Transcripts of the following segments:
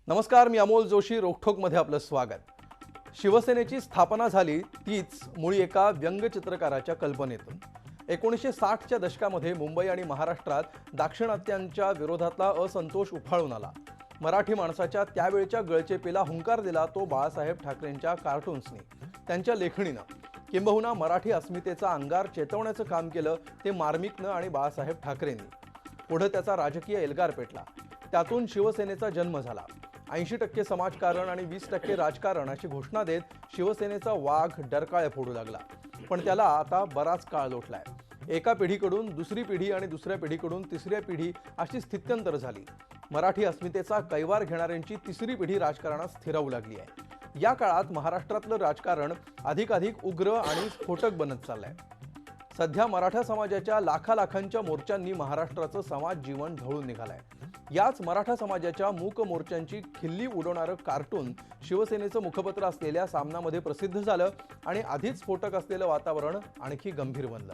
नमस्कार, मी अमोल जोशी. रोखोकमध्ये आपलं स्वागत. शिवसेनेची स्थापना झाली तीच मुळी एका व्यंगचित्रकाराच्या कल्पनेतून. 1960च्या दशकामध्ये मुंबई आणि महाराष्ट्रात दाक्षिणात्यांच्या विरोधातला असंतोष उफाळून आला. मराठी माणसाच्या त्यावेळच्या गळचेपीला हुंकार दिला तो बाळासाहेब ठाकरेंच्या कार्टून्सनी, त्यांच्या लेखणीनं. किंबहुना मराठी अस्मितेचा अंगार चेतवण्याचं काम केलं ते मार्मिकनं आणि बाळासाहेब ठाकरेंनी. पुढे त्याचा राजकीय एल्गार पेटला. त्यातून शिवसेनेचा जन्म झाला. 80% समाजकारण आणि 20% राजकारण अशी घोषणा देत शिवसेनेचा वाघ डरकाळे फोडू लागला. पण त्याला आता बराच काळ लोटलाय. एका पिढीकडून दुसरी पिढी आणि दुसऱ्या पिढीकडून तिसऱ्या पिढी अशी स्थित्यंतर झाली. मराठी अस्मितेचा कैवार घेणाऱ्यांची तिसरी पिढी राजकारणात स्थिरावू लागली आहे. या काळात महाराष्ट्रातलं राजकारण अधिकाधिक उग्र आणि स्फोटक बनत चाललंय. सध्या मराठा समाजाच्या लाखांच्या मोर्चांनी महाराष्ट्राचं समाज जीवन ढवळून निघालंय. याच मराठा समाजाच्या मूक मोर्चांची खिल्ली उडवणारं कार्टून शिवसेनेचं मुखपत्र असलेल्या सामनामध्ये प्रसिद्ध झालं आणि आधीच स्फोटक असलेलं वातावरण आणखी गंभीर बनलं.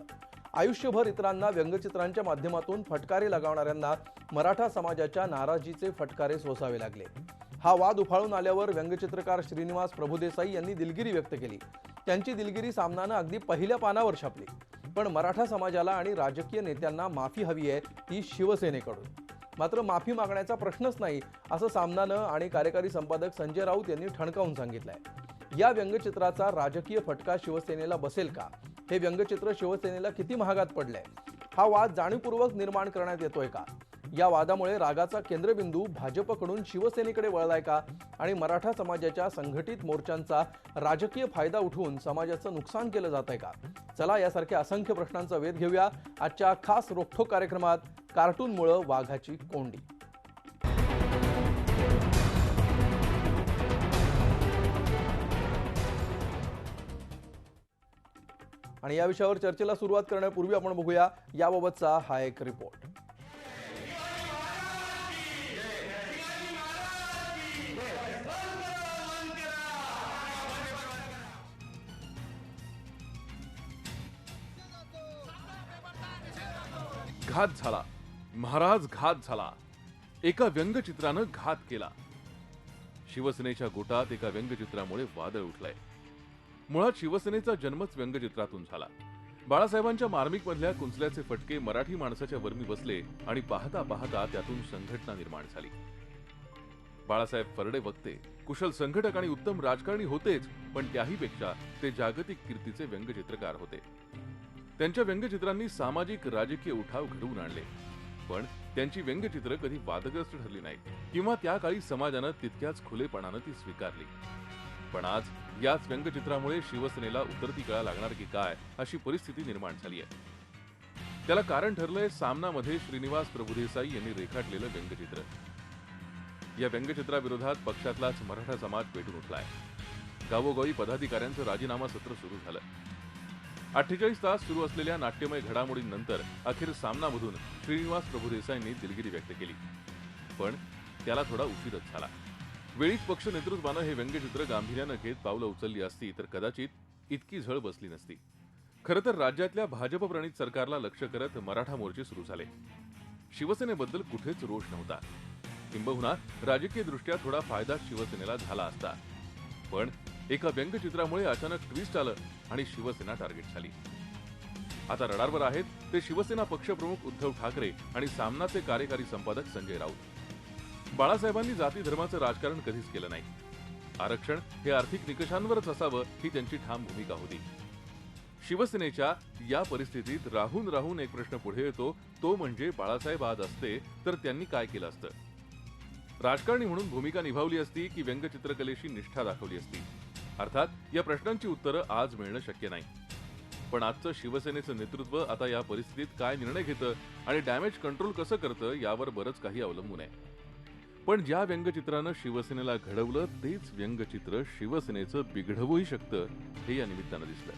आयुष्यभर इतरांना व्यंगचित्रांच्या माध्यमातून फटकारे लगावणाऱ्यांना मराठा समाजाच्या नाराजीचे फटकारे सोसावे लागले. हा वाद उफाळून आल्यावर व्यंगचित्रकार श्रीनिवास प्रभुदेसाई यांनी दिलगिरी व्यक्त केली. त्यांची दिलगिरी सामनानं अगदी पहिल्या पानावर छापली. पण मराठा समाजाला आणि राजकीय नेत्यांना माफी हवी आहे, ती शिवसेनेकडून. मात्र माफी मागण्याचा प्रश्नच नाही, असं सामनानं आणि कार्यकारी संपादक संजय राऊत यांनी ठणकावून सांगितलंय. या व्यंगचित्राचा राजकीय फटका शिवसेनेला बसेल का? हे व्यंगचित्र शिवसेनेला किती महागात पडलंय? हा वाद जाणीवपूर्वक निर्माण करण्यात येतोय का? या वादामुळे रागाचा केंद्रबिंदू भाजपकडून शिवसेनेकडे वळलाय का? आणि मराठा समाजाच्या संघटित मोर्चांचा राजकीय फायदा उठवून समाजाचं नुकसान केलं जातंय का? चला, यासारख्या असंख्य प्रश्नांचा वेध घेऊया आजच्या खास रोखोक कार्यक्रमात. कार्टूनमुळं वाघाची कोंडी. आणि या विषयावर चर्चेला सुरुवात करण्यापूर्वी आपण बघूया याबाबतचा हा एक रिपोर्ट. घात झाला महाराज, घात झाला. एका व्यंगचित्रानं घात केला. शिवसेनेच्या गोटात एका व्यंगचित्रामुळे वादळ उठलंय. मुळात शिवसेनेचा जन्मच व्यंगचित्रातून झाला. बाळासाहेबांच्या मार्मिक मधल्या कुंचल्याचे फटके मराठी माणसाच्या वर्मी बसले आणि पाहता पाहता त्यातून संघटना निर्माण झाली. बाळासाहेब फरडे वक्ते, कुशल संघटक आणि उत्तम राजकारणी होतेच, पण त्याहीपेक्षा ते जागतिक कीर्तीचे व्यंगचित्रकार होते. त्यांच्या व्यंगचित्रांनी सामाजिक राजकीय उठाव घडवून आणले. पण त्यांची व्यंगचित्र कधी वादग्रस्त ठरली नाहीत किंवा त्या काळी समाजानं तितक्याच खुलेपणानं ती स्वीकारली. पण आज याच व्यंगचित्रामुळे शिवसेनेला उतरती कळा लागणार की काय अशी परिस्थिती निर्माण झाली आहे. त्याला कारण ठरलंय सामनामध्ये श्रीनिवास प्रभुदेसाई यांनी रेखाटलेलं व्यंगचित्र. या व्यंगचित्राविरोधात पक्षातलाच मराठा समाज पेटून उठलाय. गावोगावी पदाधिकाऱ्यांचं राजीनामा सत्र सुरू झालं. 48 तास सुरू असलेल्या नाट्यमय घडामोडींनंतर अखेर सामनामधून श्रीनिवास प्रभुदेसाईंनी दिलगिरी व्यक्त केली. पण त्याला थोडा उशीरच झाला. वेळीच पक्ष नेतृत्वानं हे व्यंगचित्र गांभीर्यानं घेत पावलं उचलली असती तर कदाचित इतकी झळ बसली नसती. खरं तर राज्यातल्या भाजप प्रणित सरकारला लक्ष्य करत मराठा मोर्चे सुरू झाले. शिवसेनेबद्दल कुठेच रोष नव्हता. किंबहुना राजकीय दृष्ट्या थोडा फायदा शिवसेनेला झाला असता. पण एका व्यंगचित्रामुळे अचानक ट्विस्ट आलं आणि शिवसेना टार्गेट झाली. आता रडारवर आहेत ते शिवसेना पक्षप्रमुख उद्धव ठाकरे आणि सामनाचे कार्यकारी संपादक संजय राऊत. बाळासाहेबांनी जाती धर्माचं राजकारण कधीच केलं नाही. आरक्षण हे आर्थिक निकषांवरच असावं ही त्यांची ठाम भूमिका होती. शिवसेनेच्या या परिस्थितीत राहून राहून एक प्रश्न पुढे येतो, तो म्हणजे बाळासाहेब आज असते तर त्यांनी काय केलं असतं? राजकारणी म्हणून भूमिका निभावली असती की व्यंगचित्रकलेशी निष्ठा दाखवली असती? अर्थात या प्रश्नांची उत्तरं आज मिळणं शक्य नाही. पण आजचं शिवसेनेचं नेतृत्व आता या परिस्थितीत काय निर्णय घेतं आणि डॅमेज कंट्रोल कसं करतं यावर बरंच काही अवलंबून आहे. पण ज्या व्यंगचित्रानं शिवसेनेला घडवलं तेच व्यंगचित्र शिवसेनेचं बिघडवूही शकतं हे या निमित्तानं दिसलं.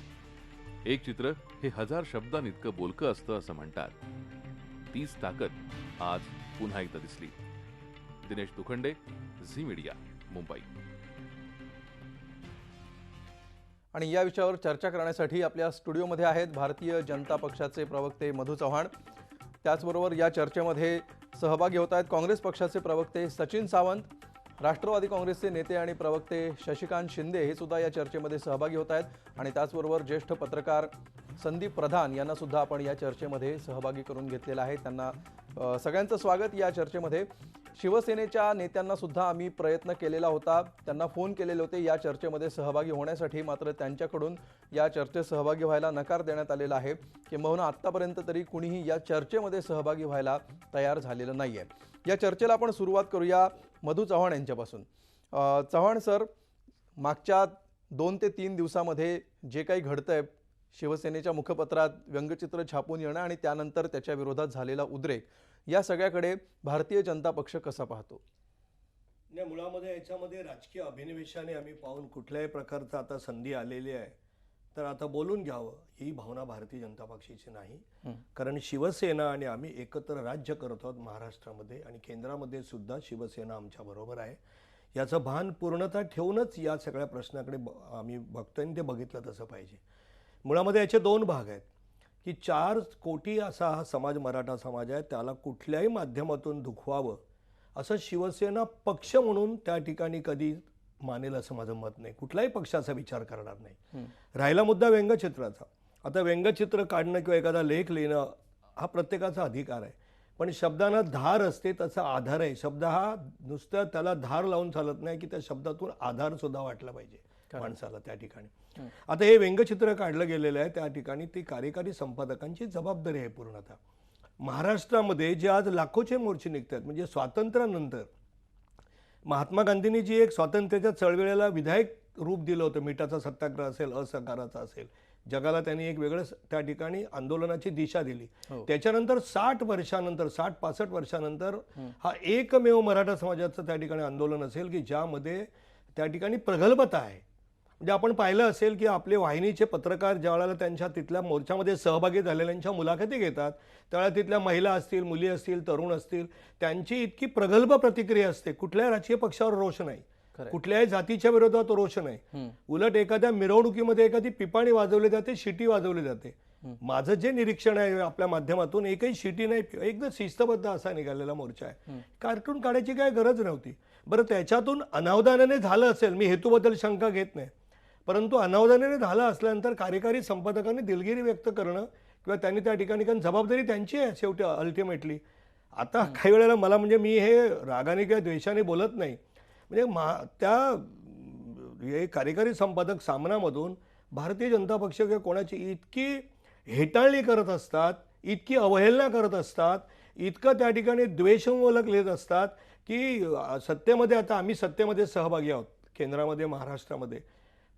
एक चित्र हे 1000 शब्दांइतकं बोलकं असतं असं म्हणतात. तीच ताकद आज पुन्हा एकदा दिसली. दिनेश दुखंडे, झी मीडिया, मुंबई. आणि या विषयावर चर्चा करण्यासाठी आपल्या स्टुडिओमध्ये आहेत भारतीय जनता पक्षाचे प्रवक्ते मधू चव्हाण. त्याचबरोबर या चर्चेमध्ये सहभागी होत आहेत काँग्रेस पक्षाचे प्रवक्ते सचिन सावंत, राष्ट्रवादी काँग्रेसचे नेते आणि प्रवक्ते शशिकांत शिंदे हे सुद्धा या चर्चेमध्ये सहभागी होत आहेत आणि त्याचबरोबर ज्येष्ठ पत्रकार संदीप प्रधान यांना सुद्धा आपण या चर्चेमध्ये सहभागी करून घेतलेलं आहे। त्यांना सगळ्यांचं स्वागत या चर्चेमध्ये। शिवसेनेच्या नेत्यांना सुद्धा आम्ही प्रयत्न केलेला होता, त्यांना फोन केलेले होते या चर्चेमध्ये सहभागी होण्यासाठी, मात्र त्यांच्याकडून या चर्चेत सहभागी व्हायला नकार देण्यात आलेला आहे। किंबहुना आत्तापर्यंत तरी कुणीही या चर्चेमध्ये सहभागी व्हायला तयार झालेलं नाहीये। या चर्चेला आपण सुरुवात करूया मधू चव्हाण यांच्यापासून। चव्हाण सर, मागच्या 2 ते 3 दिवसामध्ये जे काही घडतंय, शिवसेनेच्या मुखपत्रात व्यंगचित्र छापून येणं आणि त्यानंतर त्याच्या विरोधात झालेला उद्रेक, या सगळ्याकडे भारतीय जनता पक्ष कसा पाहतो? नाही, मुळामध्ये याच्यामध्ये राजकीय अभिनिवेशाने आम्ही पाहून कुठल्याही प्रकारचा आता संधी आलेली आहे तर आता बोलून घ्यावं, ही भावना भारतीय जनता पक्षाची नाही। कारण शिवसेना आणि आम्ही एकत्र राज्य करत आहोत महाराष्ट्रामध्ये आणि केंद्रामध्ये सुद्धा शिवसेना आमच्या बरोबर आहे, याचं भान पूर्णतः ठेवूनच या सगळ्या प्रश्नाकडे आम्ही बघतोय आणि ते बघितलं तसं पाहिजे। मुळामध्ये याचे 2 भाग आहेत की 4 कोटी असा हा समाज, मराठा समाज आहे, त्याला कुठल्याही माध्यमातून दुखवावं असं शिवसेना पक्ष म्हणून त्या ठिकाणी कधी मानेल असं माझं मत नाही, कुठल्याही पक्षाचा विचार करणार नाही। राहिला मुद्दा व्यंगचित्राचा, आता व्यंगचित्र काढणं किंवा एखादा लेख लिहिणं हा प्रत्येकाचा अधिकार आहे, पण शब्दांना धार असते, त्याचा आधार आहे। शब्द हा नुसतं त्याला धार लावून चालत नाही की त्या शब्दातून आधार सुद्धा वाटला पाहिजे माणसाला त्या ठिकाणी। आता हे व्यंगचित्र काढलं गेलेलं आहे, त्या ठिकाणी ती कार्यकारी संपादकांची जबाबदारी आहे पूर्णतः। महाराष्ट्रामध्ये जे आज लाखोचे मोर्चे निघतात, म्हणजे स्वातंत्र्यानंतर महात्मा गांधींनी जी एक स्वातंत्र्याच्या चळवळीला विधायक रूप दिलं होतं, मिठाचा सत्याग्रह असेल, असहकाराचा असेल, जगाला त्यांनी एक वेगळं त्या ठिकाणी आंदोलनाची दिशा दिली। त्याच्यानंतर 60 वर्षानंतर, 60-65 वर्षानंतर हा एकमेव मराठा समाजाचं त्या ठिकाणी आंदोलन असेल की ज्यामध्ये त्या ठिकाणी प्रगल्भता आहे। म्हणजे आपण पाहिलं असेल की आपले वाहिनीचे पत्रकार ज्यावेळेला त्यांच्या तिथल्या मोर्चामध्ये सहभागी झालेल्यांच्या मुलाखती घेतात, त्यावेळेला तिथल्या महिला असतील, मुली असतील, तरुण असतील, त्यांची इतकी प्रगल्भ प्रतिक्रिया असते। कुठल्याही राजकीय पक्षावर रोष नाही, कुठल्याही जातीच्या विरोधात रोष नाही, उलट एखाद्या मिरवणुकीमध्ये एखादी पिपाणी वाजवली जाते, शिटी वाजवली जाते। माझं जे निरीक्षण आहे आपल्या माध्यमातून, एकही शिटी नाही, एकदम शिस्तबद्ध असा निघालेला मोर्चा आहे, कार्टून काढायची काय गरज नव्हती। बरं, त्याच्यातून अनावधानाने झालं असेल, मी हेतूबद्दल शंका घेत नाही, परंतु अनावधानाने झालं असल्यानंतर कार्यकारी संपादकांनी दिलगिरी व्यक्त करणं किंवा त्यांनी त्या ठिकाणी, कारण जबाबदारी त्यांची आहे शेवटी अल्टिमेटली। आता काही वेळेला मला, म्हणजे मी हे रागाने किंवा द्वेषाने बोलत नाही, म्हणजे त्या हे कार्यकारी संपादक सामनामधून भारतीय जनता पक्ष किंवा कोणाची इतकी हेटाळणी करत असतात, इतकी अवहेलना करत असतात, इतकं त्या ठिकाणी द्वेषमूलक लिहित असतात की सत्तेमध्ये, आता आम्ही सत्तेमध्ये सहभागी आहोत केंद्रामध्ये, महाराष्ट्रामध्ये,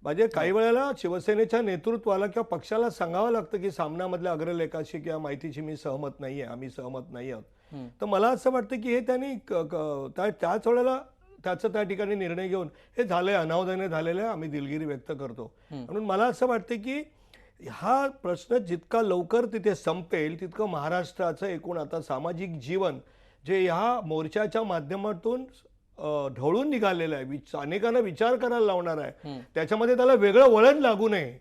म्हणजे काही वेळेला शिवसेनेच्या नेतृत्वाला किंवा पक्षाला सांगावं लागतं की सामनामधल्या अग्रलेखाशी किंवा माहितीशी मी सहमत नाही आहे, आम्ही सहमत नाही आहोत। तर मला असं वाटतं की हे त्यांनी त्याच वेळेला त्याचं त्या ठिकाणी निर्णय घेऊन हे झालंय, अनावधानाने झालेलं आहे, आम्ही दिलगिरी व्यक्त करतो। म्हणून मला असं वाटतं की हा प्रश्न जितका लवकर तिथे संपेल तितकं महाराष्ट्राचं एकूण आता सामाजिक जीवन जे ह्या मोर्चाच्या माध्यमातून ढवळून निघालेलं आहे, अनेकांना विचार करायला लावणार आहे, त्याच्यामध्ये त्याला वेगळं वळण लागू नये,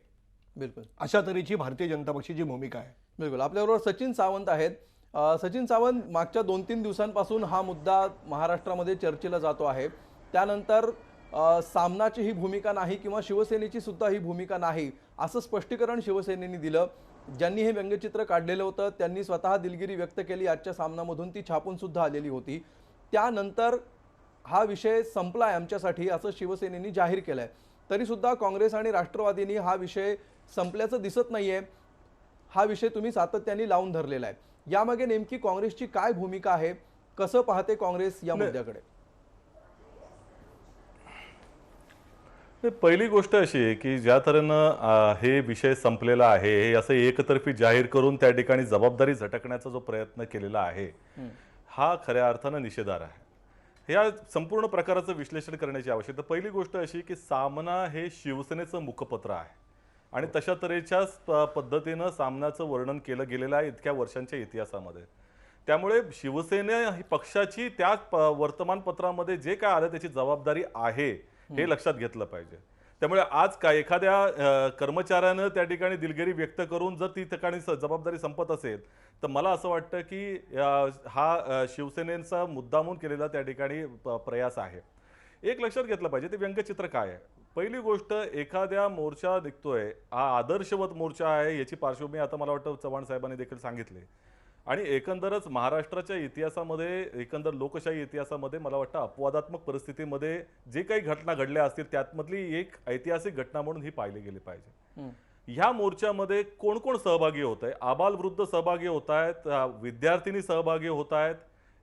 बिलकुल अशा तऱ्हेची भारतीय जनता पक्षाची भूमिका आहे। बिलकुल। आपल्याबरोबर सचिन सावंत आहेत। सचिन सावंत, मागच्या 2-3 दिवसांपासून हा मुद्दा महाराष्ट्रामध्ये चर्चेला जातो आहे, त्यानंतर सामनाची ही भूमिका नाही किंवा शिवसेनेची सुद्धा ही भूमिका नाही असं स्पष्टीकरण शिवसेनेने दिलं। ज्यांनी हे व्यंगचित्र काढलेलं होतं त्यांनी स्वतः दिलगिरी व्यक्त केली, आजच्या सामनामधून ती छापून सुद्धा आलेली होती। त्यानंतर हा विषय संपलाय आमच्यासाठी असं शिवसेनेने जाहीर केलंय, तरी सुद्धा काँग्रेस आणि राष्ट्रवादींनी हा विषय संपल्याचं दिसत नाहीये, हा विषय तुम्ही सातत्याने लावून धरलेला आहे। यामागे नेमकी काँग्रेसची काय भूमिका आहे, कसं पाहते काँग्रेस या मुद्द्याकडे? पहिली गोष्ट अशी आहे की ज्या तऱ्हेनं हे विषय संपलेला आहे हे असं एकतर्फी जाहीर करून त्या ठिकाणी जबाबदारी झटकण्याचा जो प्रयत्न केलेला आहे हा खऱ्या अर्थानं निषेधार्ह आहे। या संपूर्ण प्रकाराचं विश्लेषण करण्याची आवश्यकता, पहिली गोष्ट अशी की सामना हे शिवसेनेचं मुखपत्र आहे आणि तशा तऱ्हेच्या पद्धतीनं सामनाचं वर्णन केलं गेलेलं आहे इतक्या वर्षांच्या इतिहासामध्ये। त्यामुळे शिवसेना ही पक्षाची त्या वर्तमानपत्रामध्ये जे काय आलं त्याची जबाबदारी आहे हे लक्षात घेतलं पाहिजे। त्यामुळे आज काय एखाद्या कर्मचाऱ्यानं त्या ठिकाणी दिलगिरी व्यक्त करून जर ती ठिकाणी जबाबदारी संपत असेल तर मला असं वाटतं की हा शिवसेनेचा मुद्दामून केलेला त्या ठिकाणी प्रयास आहे। एक लक्षात घेतलं पाहिजे ते व्यंगचित्र काय आहे. पहिली गोष्ट, एखाद्या मोर्चा निघतोय, हा आदर्शवत मोर्चा आहे याची पार्श्वभूमी आता मला वाटतं चव्हाण साहेबांनी देखील सांगितले. आणि एकंदरच महाराष्ट्राच्या इतिहासामध्ये, एकंदर लोकशाही इतिहासामध्ये मला वाटतं अपवादात्मक परिस्थितीमध्ये जे काही घटना घडल्या असतील त्यातमधली एक ऐतिहासिक घटना म्हणून ही पाहिली गेली पाहिजे. ह्या मोर्चामध्ये कोण कोण सहभागी होत आहे? आबालवृद्ध सहभागी होत आहेत, विद्यार्थिनी सहभागी होत आहेत,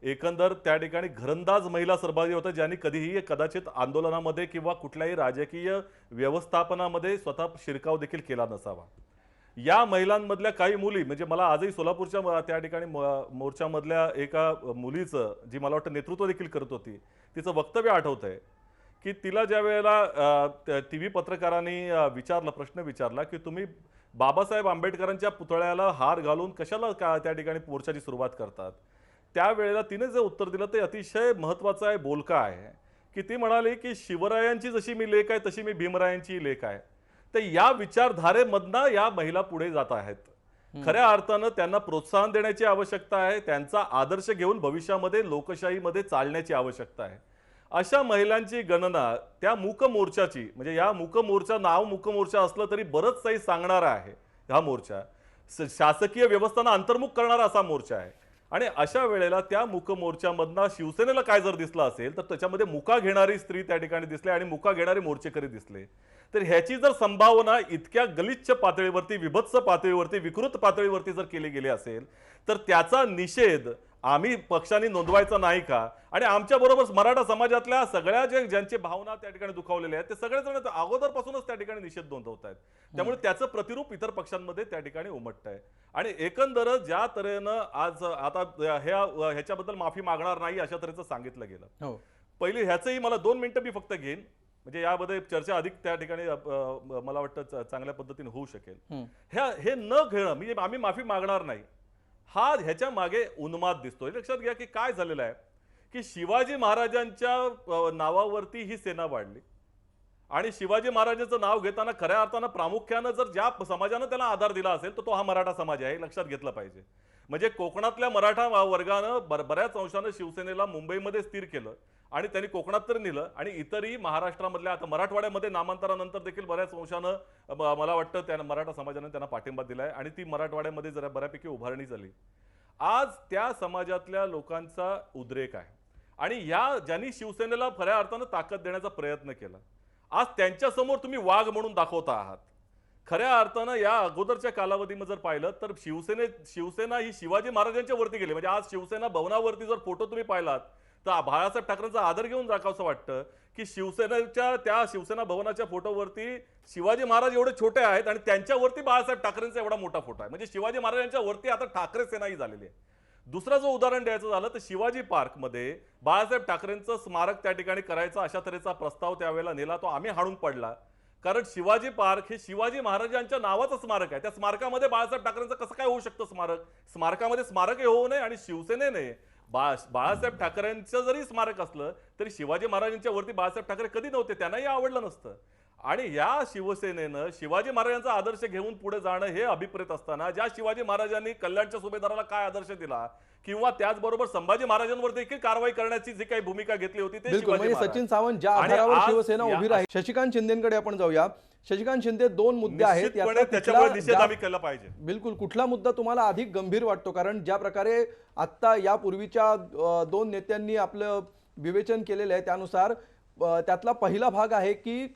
एकंदर त्या ठिकाणी घरंदाज महिला सहभागी होतात ज्यांनी कधीही कदाचित आंदोलनामध्ये किंवा कुठल्याही राजकीय व्यवस्थापनामध्ये स्वतः शिरकाव देखील केला नसावा. या महिलांमधल्या काही मुली, म्हणजे मला आजही सोलापूरच्या त्या ठिकाणी मोर्चामधल्या एका मुलीचं, जी मला वाटतं नेतृत्व देखील करत होती, तिचं वक्तव्य आठवत आहे की तिला ज्या वेळेला TV पत्रकारांनी प्रश्न विचारला की तुम्ही बाबासाहेब आंबेडकरांच्या पुतळ्याला हार घालून कशाला त्या ठिकाणी मोर्चाची सुरुवात करतात, त्यावेळेला तिने जे उत्तर दिलं ते अतिशय महत्त्वाचं आहे, बोलकं आहे. की ती म्हणाली की शिवरायांची जशी मी लेक आहे तशी मी भीमरायांची लेक आहे. तर या विचारधारेमधनं या महिला पुढे जात आहेत. खऱ्या अर्थानं त्यांना प्रोत्साहन देण्याची आवश्यकता आहे, त्यांचा आदर्श घेऊन भविष्यामध्ये लोकशाहीमध्ये चालण्याची आवश्यकता आहे. अशा महिलांची गणना त्या मूक मोर्चाची, म्हणजे या मूक मोर्चा, नाव मूक मोर्चा असलं तरी बरंच काही सांगणारा आहे. हा मोर्चा शासकीय व्यवस्थांना अंतर्मुख करणारा असा मोर्चा आहे. आणि अशा वेळेला त्या मूक मोर्चामधनं शिवसेनेला काय जर दिसलं असेल तर त्याच्यामध्ये मुका घेणारी स्त्री त्या ठिकाणी दिसले आणि मुका घेणारे मोर्चेकरी दिसले. तर ह्याची जर संभावना इतक्या गलिच्छ पातळीवरती, विभत्स पातळीवरती, विकृत पातळीवरती जर केली गेली असेल तर त्याचा निषेध आम्ही पक्षांनी नोंदवायचा नाही का? आणि आमच्या बरोबर मराठा समाजातल्या सगळ्या ज्यांचे भावना त्या ठिकाणी दुखावलेल्या आहेत ते सगळेजण अगोदरपासूनच त्या ठिकाणी निषेध नोंदवत आहेत. त्यामुळे त्याचं प्रतिरूप इतर पक्षांमध्ये त्या ठिकाणी उमटत आहे. आणि एकंदरच ज्या तऱ्हेनं आज आता ह्याच्याबद्दल माफी मागणार नाही अशा तऱ्हेचं सांगितलं गेलं. पहिली ह्याचंही मला 2 मिनिटं मी फक्त घेईन, म्हणजे यामध्ये चर्चा अधिक त्या ठिकाणी मला वाटतं चांगल्या पद्धतीने होऊ शकेल. हे न घेणं, म्हणजे आम्ही माफी मागणार नाही, हा ह्याच्या मागे उन्माद दिसतोय. लक्षात घ्या की काय झालेलं आहे की शिवाजी महाराजांच्या नावावरती ही सेना वाढली आणि शिवाजी महाराजांचं नाव घेताना खऱ्या अर्थानं प्रामुख्यानं जर ज्या समाजानं त्याला आधार दिला असेल तर तो हा मराठा समाज आहे, लक्षात घेतलं पाहिजे. म्हणजे कोकणातल्या मराठा वर्गानं बऱ्याच अंशानं शिवसेनेला मुंबईमध्ये स्थिर केलं आणि त्यांनी कोकणात तर नेलं आणि इतरही महाराष्ट्रामधल्या, आता मराठवाड्यामध्ये नामांतरानंतर देखील बऱ्याच अंशानं मला वाटतं त्या मराठा समाजाने त्यांना पाठिंबा दिलाय आणि ती मराठवाड्यामध्ये जरा बऱ्यापैकी उभारणी झाली. आज त्या समाजातल्या लोकांचा उद्रेक आहे आणि या ज्यांनी शिवसेनेला खऱ्या अर्थानं ताकद देण्याचा प्रयत्न केला, आज त्यांच्यासमोर तुम्ही वाघ म्हणून दाखवता आहात. खऱ्या अर्थानं या अगोदरच्या कालावधीमध्ये जर पाहिलं तर शिवसेना ही शिवाजी महाराजांच्या वरती गेली. म्हणजे आज शिवसेना भवनावरती जर फोटो तुम्ही पाहिलात तर बाळासाहेब ठाकरेंचा आदर घेऊन दाखवावंसं वाटतं की त्या शिवसेना भवनाच्या फोटोवरती शिवाजी महाराज एवढे छोटे आहेत आणि त्यांच्यावरती बाळासाहेब ठाकरेंचा एवढा मोठा फोटो आहे. म्हणजे शिवाजी महाराजांच्या वरती आता ठाकरे सेनाही झालेली आहे. दुसरा जो उदाहरण द्यायचं झालं तर शिवाजी पार्कमध्ये बाळासाहेब ठाकरेंचं स्मारक त्या ठिकाणी करायचा अशा तऱ्हेचा प्रस्ताव त्यावेळेला नेला, तो आम्ही हाणून पडला. कारण शिवाजी पार्क हे शिवाजी महाराजांच्या नावाचं स्मारक आहे. त्या स्मारकामध्ये बाळासाहेब ठाकरेंचं कसं काय होऊ शकतं स्मारकामध्ये स्मारकही होऊ नये आणि शिवसेनेने बाळासाहेब ठाकरेंचं जरी स्मारक असलं तरी शिवाजी महाराजांच्या वरती बाळासाहेब ठाकरे कधी नव्हते, त्यांनाही आवडलं नसतं. आणि या शिवसेनेनं शिवाजी महाराजांचा आदर्श घेऊन पुढे जाणं हे अभिप्रेत असताना ज्या शिवाजी महाराजांनी कल्याणच्या सुभेदाराला काय आदर्श दिला किंवा त्याचबरोबर संभाजी महाराजांवर देखील कारवाई करण्याची जी काही भूमिका घेतली होती ते सचिन सावंत ज्या आधारावर शिवसेना उभी राहील. शशिकांत शिंदेकडे आपण जाऊया. शशिकांत शिंदे, 2 मुद्दे आहेत, त्याच्यावर निषेध आम्ही केला पाहिजे. बिलकुल. कुठला मुद्दा तुम्हाला अधिक गंभीर वाटतो? कारण ज्या प्रकारे आता यापूर्वीच्या 2 नेत्यांनी आपलं विवेचन केलेलं आहे त्यानुसार त्यातला पहिला भाग आहे की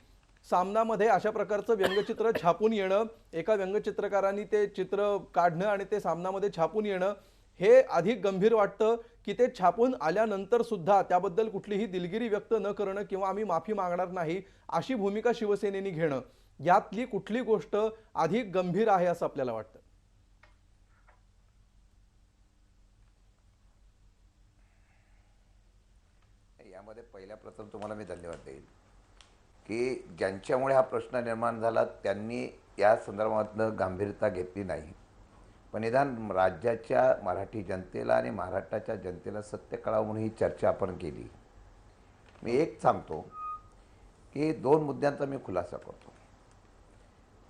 सामनामध्ये अशा प्रकारचं व्यंगचित्र छापून येणं, एका व्यंगचित्रकारांनी ते चित्र काढणं आणि ते सामनामध्ये छापून येणं, हे अधिक गंभीर वाटतं की ते छापून आल्यानंतर सुद्धा त्याबद्दल कुठलीही दिलगिरी व्यक्त न करणं किंवा आम्ही माफी मागणार नाही अशी भूमिका शिवसेनेने घेणं, यातली कुठली गोष्ट अधिक गंभीर आहे असं आपल्याला वाटतं? यामध्ये पहिल्या प्रथम तुम्हाला मी धन्यवाद देईन की ज्यांच्यामुळे हा प्रश्न निर्माण झाला त्यांनी या संदर्भातनं गांभीर्यता घेतली नाही. पण निदान राज्याच्या मराठी जनतेला आणि महाराष्ट्राच्या जनतेला सत्य कळावं म्हणून ही चर्चा आपण केली. मी एक सांगतो की 2 मुद्द्यांचा मी खुलासा करतो.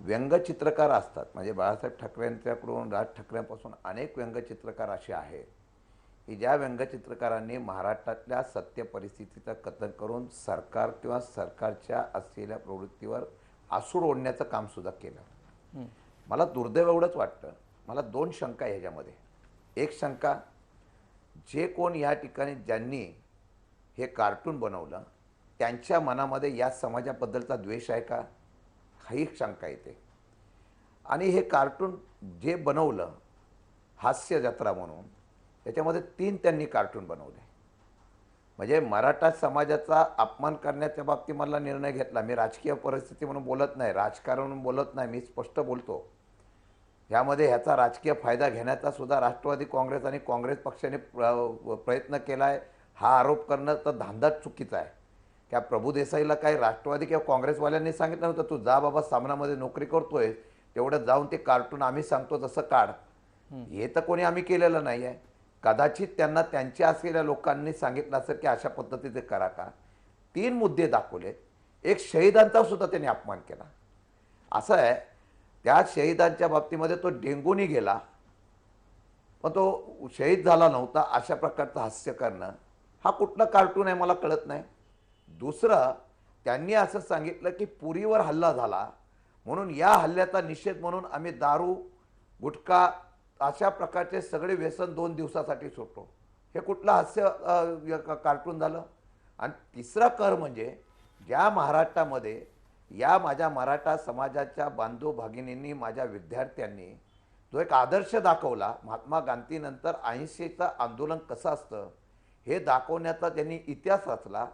व्यंगचित्रकार असतात, म्हणजे बाळासाहेब ठाकरेंच्याकडून राज ठाकरेंपासून अनेक व्यंगचित्रकार असे आहेत की ज्या व्यंगचित्रकारांनी महाराष्ट्रातल्या सत्य परिस्थितीचं कथन करून सरकार किंवा सरकारच्या असलेल्या प्रवृत्तीवर आसूड ओढण्याचं कामसुद्धा केलं. मला दुर्दैव एवढंच वाटतं, मला दोन शंका आहे ह्याच्यामध्ये. एक शंका, जे कोण या ठिकाणी ज्यांनी हे कार्टून बनवलं त्यांच्या मनामध्ये या समाजाबद्दलचा द्वेष आहे का, ही शंका येते. आणि हे कार्टून जे बनवलं हास्य जत्रा म्हणून, त्याच्यामध्ये 3 त्यांनी कार्टून बनवले. म्हणजे मराठा समाजाचा अपमान करण्याच्या बाबतीत मला निर्णय घेतला. मी राजकीय परिस्थिती म्हणून बोलत नाही, राजकारण म्हणून बोलत नाही, मी स्पष्ट बोलतो. यामध्ये ह्याचा राजकीय फायदा घेण्याचा सुद्धा राष्ट्रवादी काँग्रेस आणि काँग्रेस पक्षाने प्रयत्न केला आहे. हा आरोप करणं तर धांदाच चुकीचा आहे. त्या प्रभू देसाईला काही राष्ट्रवादी किंवा काँग्रेसवाल्यांनी सांगितलं नव्हतं, तू जा बाबा सामनामध्ये नोकरी करतोय, तेवढं जाऊन ते कार्टून आम्ही सांगतो तसं काढ. हे तर कोणी आम्ही केलेलं नाही आहे. कदाचित त्यांना त्यांच्या असलेल्या लोकांनी सांगितलं असेल की अशा पद्धतीचे करा का. 3 मुद्दे दाखवले. एक शहीदांचा सुद्धा त्यांनी अपमान केला. असं आहे, त्या शहीदांच्या बाबतीमध्ये तो डेंगूनी गेला पण तो शहीद झाला नव्हता, अशा प्रकारचं हास्य करणं हा कुठला कार्टून आहे मला कळत नाही. दुसरं, त्यांनी असं सांगितलं की पुरीवर हल्ला झाला म्हणून या हल्ल्याचा निषेध म्हणून आम्ही दारू, गुटखा अशा प्रकारचे सगळे व्यसन 2 दिवसासाठी सोडतो. हे कुठलं हास्य कार्टून झालं. आणि तिसरा कर म्हणजे ज्या महाराष्ट्रामध्ये या माझ्या मराठा समाजाच्या बांधव भगिनींनी, माझ्या विद्यार्थ्यांनी जो एक आदर्श दाखवला, महात्मा गांधीनंतर 80चं आंदोलन कसं असतं हे दाखवण्याचा त्यांनी इतिहास रचला.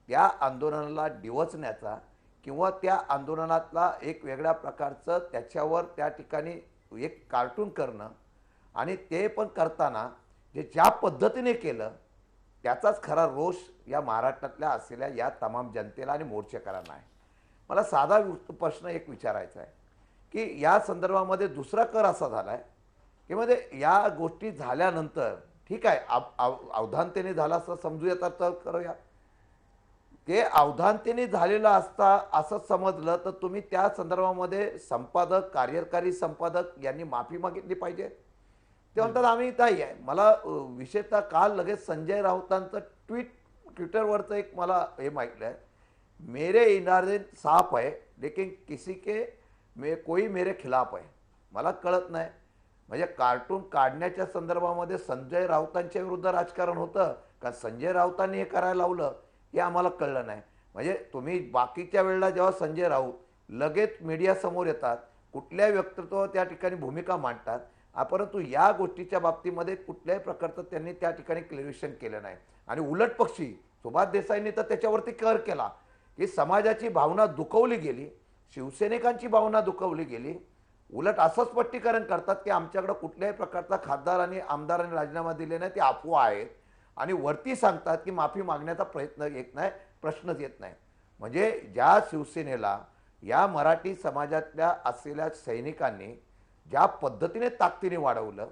त्या आंदोलनाला डिवचण्याचा किंवा त्या आंदोलनातला एक वेगळ्या प्रकारचं त्याच्यावर त्या ठिकाणी एक कार्टून करणं आणि ते पण करताना जे ज्या पद्धतीने केलं त्याचाच खरा रोष या महाराष्ट्रातल्या असलेल्या या तमाम जनतेला आणि मोर्चेकरांना आहे. मला साधा प्रश्न एक विचारायचा आहे की या संदर्भामध्ये दुसरा कर असा झाला आहे की मध्ये या गोष्टी झाल्यानंतर ठीक आहे अवधानतेने झाला असं समजूया तर करूया. ते अवधानतेने झालेलं असता असं समजलं तर तुम्ही त्या संदर्भामध्ये संपादक, कार्यकारी संपादक यांनी माफी मागितली पाहिजे. ते म्हणतात आम्ही ताई आहे. मला विशेषतः काल लगेच संजय राऊतांचं ट्विटरवरचं एक मला हे माहिती आहे, मेरे इरादे साफ है लेकिन किसी के कोई मेरे खिलाफ है. मला कळत नाही म्हणजे कार्टून काढण्याच्या संदर्भामध्ये संजय राऊतांच्या विरुद्ध राजकारण होतं का संजय राऊतांनी हे करायला लावलं हे आम्हाला कळलं नाही. म्हणजे तुम्ही बाकीच्या वेळेला जेव्हा संजय राऊत लगेच मीडियासमोर येतात, कुठल्या व्यक्तित्वावर त्या ठिकाणी भूमिका मांडतात, परंतु या गोष्टीच्या बाबतीमध्ये कुठल्याही प्रकारचं त्यांनी त्या ठिकाणी क्लिअरेशन केलं नाही. आणि उलट पक्षी सुभाष देसाईंनी तर त्याच्यावरती कर केला की समाजाची भावना दुखवली गेली, शिवसैनिकांची भावना दुखवली गेली. उलट असं स्पष्टीकरण करतात की आमच्याकडे कुठल्याही प्रकारचा खासदार आणि आमदारांनी राजीनामा दिले नाही, ते अफवा आहेत. आणि वरती सांगतात की माफी मागण्याचा प्रयत्न येत नाही, प्रश्नच येत नाही. म्हणजे ज्या शिवसेनेला या मराठी समाजातल्या असलेल्या सैनिकांनी ज्या पद्धतीने ताकदीने वाढवलं,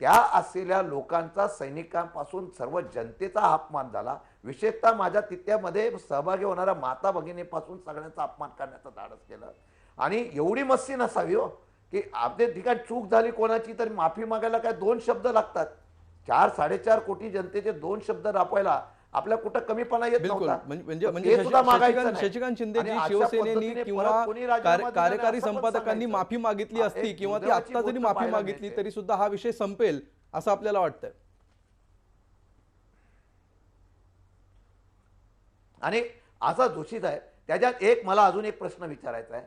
त्या असलेल्या लोकांचा सैनिकांपासून सर्व जनतेचा अपमान झाला. विशेषतः माझ्या तिथ्यामध्ये सहभागी होणाऱ्या माता भगिनीपासून सगळ्यांचा अपमान करण्याचं धाडस केलं. आणि एवढी मस्ती नसावी हो की आपल्या ठिकाणी चूक झाली कोणाची तर माफी मागायला काय 2 शब्द लागतात. 4-4.5 कोटी जनतेचे 2 शब्द रापवायला आपल्या कुठं कमीपणा येत बिलकुल. नव्हता. म्हणजे शशिकांत शिंदेजी शिवसेनेनी किंवा कार्यकारी संपादकांनी माफी मागितली असती किंवा ती आत्ता जरी माफी मागितली तरी सुद्धा हा विषय संपेल असं आपल्याला वाटतंय. आणि असा दूषित आहे. त्याच्यात एक मला अजून एक प्रश्न विचारायचा आहे.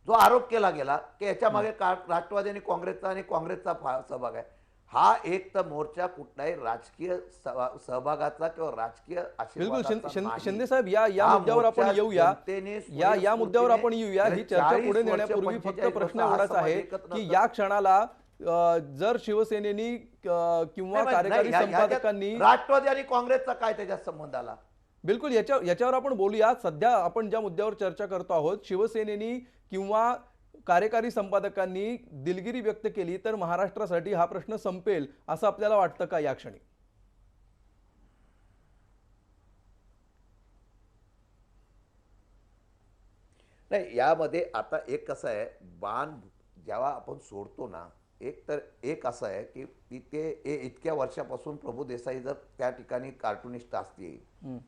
जो आरोप केला गेला की याच्या मागे राष्ट्रवादी आणि काँग्रेसचा सहभाग आहे. हा एक तर मोर्चा कुठलाही राजकीय सहभागाचा किंवा राजकीय बिलकुल. शिंदे साहेब या मुद्द्यावर आपण येऊया. या मुद्द्यावर आपण येऊया. ही चर्चा पुढे नेण्यापूर्वी फक्त प्रश्न एवढाच आहे की या क्षणाला जर शिवसेनेनी किंवा कार्यकारी संपादकांनी राष्ट्रवादी आणि काँग्रेसचा काय त्याच्यात संबंध आला. बिलकुल याच्यावर आपण बोलूया. सध्या आपण ज्या मुद्द्यावर चर्चा करतो आहोत, शिवसेनेनी किंवा कार्यकारी संपादकांनी दिलगिरी व्यक्त केली तर महाराष्ट्रासाठी हा प्रश्न संपेल असं आपल्याला वाटतं का या क्षणी? नाही, यामध्ये आता एक कसं आहे, बाण जेव्हा आपण सोडतो ना एक असं आहे की तिथे इतक्या वर्षापासून प्रभू देसाई जर त्या ठिकाणी कार्टुनिस्ट असतील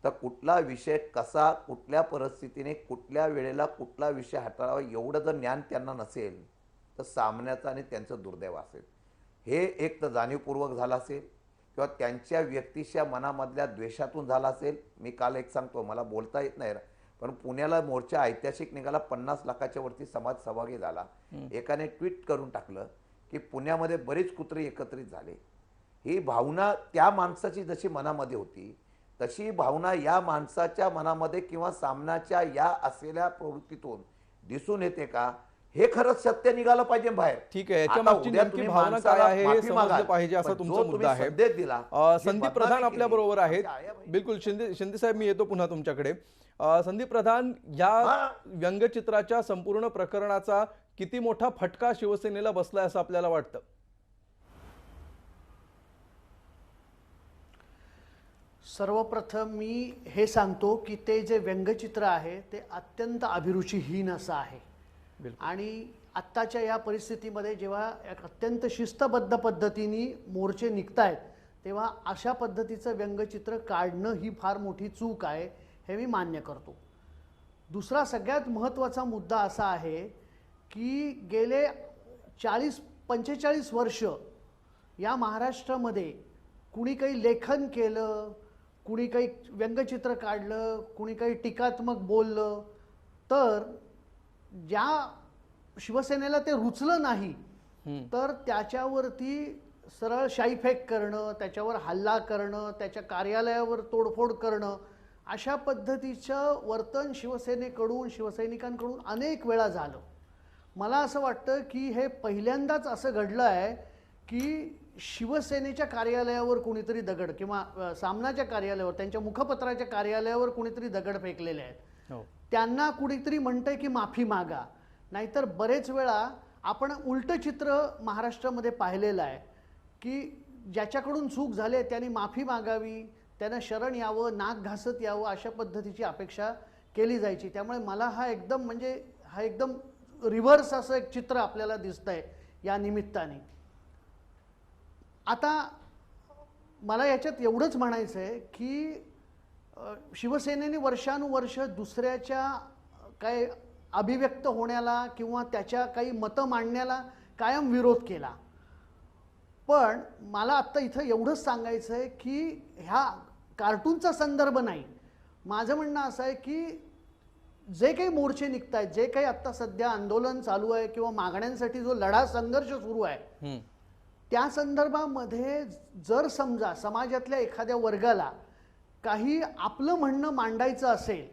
तर कुठला विषय कसा कुठल्या परिस्थितीने कुठल्या वेळेला कुठला विषय हाताळावा एवढं जर ज्ञान त्यांना नसेल तर सामन्याचं आणि त्यांचं दुर्दैव असेल. हे एक तर जाणीवपूर्वक झालं असेल किंवा त्यांच्या व्यक्तीच्या मनामधल्या द्वेषातून झाला असेल. मी काल एक सांगतो, मला बोलता येत नाही, पण पुण्याला मोर्चा ऐतिहासिक निघाला, 50 लाखाच्या वरती समाज सहभागी झाला. एकाने ट्विट करून टाकलं की पुण्यामध्ये बरेच कुत्रे एकत्रित झाले. ही भावना त्या माणसाची जशी मनामध्ये होती तशी भावना या माणसाच्या मनामध्ये किंवा सामनाच्या या असलेल्या प्रवृत्तीतून दिसून येते का, हे खरंच सत्य निघालं पाहिजे बाहेर. ठीक आहे, याच्या आता मागची उद्या नेमकी तुम्ही भावना काय माणसाला आहे हे माफी समजलं मागाल, पाहिजे असा पण तुमचा जो तुम्ही मुद्दा आहे. संदेश दिला, संदीप जी प्रधान बदनामी आपल्या केली, बरोबर आहेत. आमच्या आया-बहिणी- बिलकुल, शिंदे साहेब मी येतो पुन्हा तुमच्याकडे. संदीप प्रधान, या व्यंगचित्राच्या संपूर्ण प्रकरणाचा किती मोठा फटका शिवसेनेला बसलाय असं आपल्याला वाटतं? सर्वप्रथम मी हे सांगतो की ते जे व्यंगचित्र आहे ते अत्यंत अभिरुचीहीन असं आहे. आणि आत्ताच्या या परिस्थितीमध्ये जेव्हा एक अत्यंत शिस्तबद्ध पद्धतीने मोर्चे निघतायत तेव्हा अशा पद्धतीचं व्यंगचित्र काढणं ही फार मोठी चूक आहे, हे मी मान्य करतो. दुसरा सगळ्यात महत्त्वाचा मुद्दा असा आहे की गेले 40-45 वर्ष या महाराष्ट्रामध्ये कुणी काही लेखन केलं, कुणी काही व्यंगचित्र काढलं, कुणी काही टीकात्मक बोललं तर ज्या शिवसेनेला ते रुचलं नाही तर त्याच्यावरती सरळ शाईफेक करणं, त्याच्यावर हल्ला करणं, त्याच्या कार्यालयावर तोडफोड करणं, अशा पद्धतीचं वर्तन शिवसेनेकडून शिवसैनिकांकडून अनेक वेळा झालं. मला असं वाटतं की हे पहिल्यांदाच असं घडलं आहे की शिवसेनेच्या कार्यालयावर कुणीतरी दगड किंवा सामनाच्या कार्यालयावर, त्यांच्या मुखपत्राच्या कार्यालयावर कुणीतरी दगड फेकलेले आहेत. त्यांना कुणीतरी म्हणतंय की माफी मागा. नाहीतर बरेच वेळा आपण उलटं चित्र महाराष्ट्रामध्ये पाहिलेलं आहे की ज्याच्याकडून चूक झाली त्यांनी माफी मागावी, त्यांना शरण यावं, नाक घासत यावं, अशा पद्धतीची अपेक्षा केली जायची. त्यामुळे मला हा एकदम रिव्हर्स असं एक चित्र आपल्याला दिसतंय या निमित्ताने. आता मला याच्यात एवढंच म्हणायचं आहे की शिवसेनेने वर्षानुवर्ष दुसऱ्याच्या काय अभिव्यक्त होण्याला किंवा त्याच्या काही मतं मांडण्याला कायम विरोध केला. पण मला आत्ता इथं एवढंच सांगायचं आहे की ह्या कार्टूनचा संदर्भ नाही. माझं म्हणणं असं आहे की जे काही मोर्चे निघत आहेत, जे काही आत्ता सध्या आंदोलन चालू आहे किंवा मागण्यांसाठी जो लढा संघर्ष सुरू आहे त्या संदर्भामध्ये जर समजा समाजातल्या एखाद्या वर्गाला काही आपलं म्हणणं मांडायचं असेल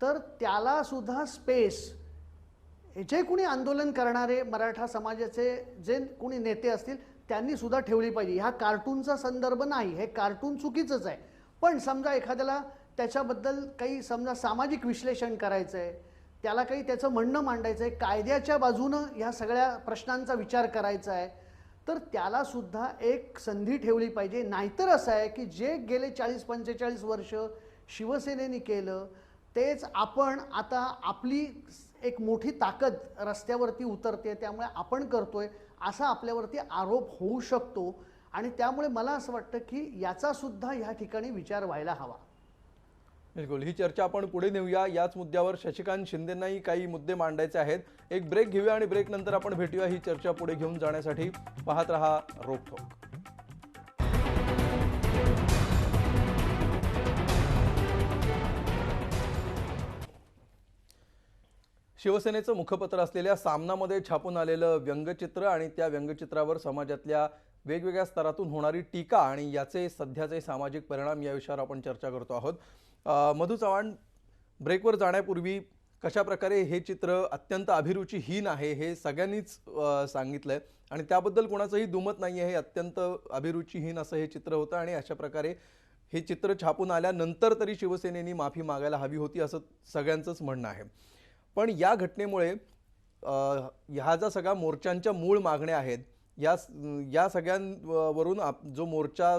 तर त्याला सुद्धा स्पेस जे कोणी आंदोलन करणारे मराठा समाजाचे जे कोणी नेते असतील त्यांनी सुद्धा ठेवली पाहिजे. ह्या कार्टूनचा संदर्भ नाही, हे कार्टून चुकीचंच आहे. पण समजा एखाद्याला त्याच्याबद्दल काही समजा सामाजिक विश्लेषण करायचं आहे, त्याला काही त्याचं म्हणणं मांडायचं आहे, कायद्याच्या बाजूनं ह्या सगळ्या प्रश्नांचा विचार करायचा आहे, तर त्याला सुद्धा एक संधी ठेवली पाहिजे. नाहीतर असं आहे की जे गेले 40-45 वर्ष शिवसेनेने केलं तेच आपण आता आपली एक मोठी ताकद रस्त्यावरती उतरते त्यामुळे आपण करतोय असा आपल्यावरती आरोप होऊ शकतो. आणि त्यामुळे मला असं वाटतं की याचा सुद्धा ह्या ठिकाणी विचार व्हायला हवा. बिलकुल, ही चर्चा आपण पुढे नेऊया. याच मुद्द्यावर शशिकांत शिंदेंनाही काही मुद्दे मांडायचे आहेत. एक ब्रेक घेऊया आणि ब्रेक नंतर आपण भेटूया ही चर्चा पुढे घेऊन जाण्यासाठी. पाहत रहा रोकठोक. शिवसेनेचं मुखपत्र असलेल्या सामनामध्ये छापून आलेलं व्यंगचित्र आणि त्या व्यंगचित्रावर समाजातल्या वेगवेगळ्या स्तरातून होणारी टीका आणि याचे सध्याचे सामाजिक परिणाम या विषयावर आपण चर्चा करतो आहोत. मधु चव्हाण, ब्रेकवर जाण्यापूर्वी कशा प्रकारे हे चित्र अत्यंत अभिरुचीहीन आहे हे सगळ्यांनीच सांगितलंय आणि त्याबद्दल कोणाचंही दुमत नाही आहे. हे अत्यंत अभिरुचीहीन असं हे चित्र होतं आणि अशा प्रकारे हे चित्र छापून आल्यानंतर तरी शिवसेनेने माफी मागायला हवी होती असं सगळ्यांचंच म्हणणं आहे. पण या घटनेमुळे ह्या ज्या सगळ्या मोर्चांच्या मूळ मागण्या आहेत या सगळ्यांवरून जो मोर्चा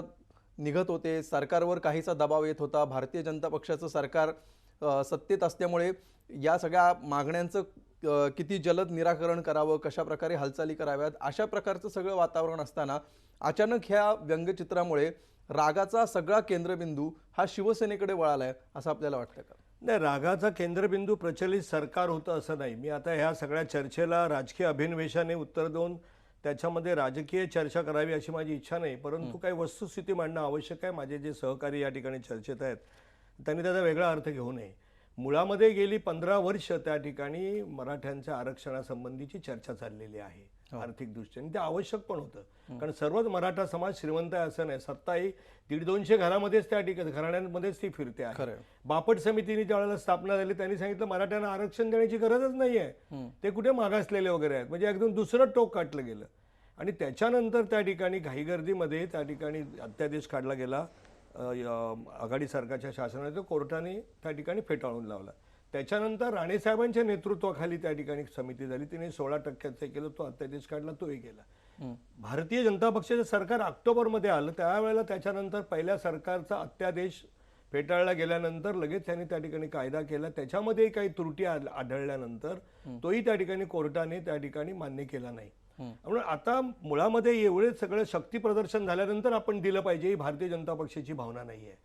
निघत होते, सरकारवर काहीसा दबाव येत होता, भारतीय जनता पक्षाचं सरकार सत्तेत असल्यामुळे या सगळ्या मागण्यांचं किती जलद निराकरण करावं, कशा प्रकारे हालचाली कराव्यात, अशा प्रकारचं सगळं वातावरण असताना अचानक ह्या व्यंगचित्रामुळे रागाचा सगळा केंद्रबिंदू हा शिवसेनेकडे वळालाय असं आपल्याला वाटतं का? नाही, रागाचा केंद्रबिंदू प्रचलित सरकार होतं असं नाही. मी आता ह्या सगळ्या चर्चेला राजकीय अभिनिवेशाने उत्तर देऊन त्याच्यामध्ये राजकीय चर्चा करावी अशी माझी इच्छा नाही, परंतु काही वस्तुस्थिती मांडणं आवश्यक आहे. माझे जे सहकारी या ठिकाणी चर्चेत आहेत त्यांनी त्याचा वेगळा अर्थ घेऊ नये. मुळामध्ये गेली 15 वर्ष त्या ठिकाणी मराठ्यांच्या आरक्षणासंबंधीची चर्चा चाललेली आहे आर्थिक दृष्ट्याने. ते आवश्यक पण होतं, कारण सर्वच मराठा समाज श्रीमंत आहे असं नाही. सत्ताही 150-200 घरामध्येच त्या ठिकाणी घराण्यांमध्येच ती फिरते आहे. बापट समितीने ज्यावेळेला स्थापना झाली त्यांनी सांगितलं मराठ्यांना आरक्षण देण्याची गरजच नाहीये, ते कुठे मागासलेले वगैरे आहेत. म्हणजे एकदम दुसरं टोक काढलं गेलं. आणि त्याच्यानंतर त्या ठिकाणी घाईगर्दीमध्ये त्या ठिकाणी अध्यादेश काढला गेला आघाडी सरकारच्या शासनाने, कोर्टाने त्या ठिकाणी फेटाळून लावला. त्याच्यानंतर राणेसाहेबांच्या नेतृत्वाखाली त्या ठिकाणी समिती झाली, तिने 16% केलं, तो अध्यादेश काढला, तोही गेला. भारतीय जनता पक्षाचं सरकार ऑक्टोबरमध्ये आलं, त्यावेळेला त्याच्यानंतर पहिल्या सरकारचा अध्यादेश फेटाळला गेल्यानंतर लगेच त्यांनी त्या ठिकाणी कायदा केला. त्याच्यामध्ये काही त्रुटी आढळल्यानंतर तोही त्या ठिकाणी कोर्टाने त्या ठिकाणी मान्य केला नाही. म्हणून आता मुळामध्ये एवढे सगळं शक्ती प्रदर्शन झाल्यानंतर आपण दिलं पाहिजे ही भारतीय जनता पक्षाची भावना नाही आहे.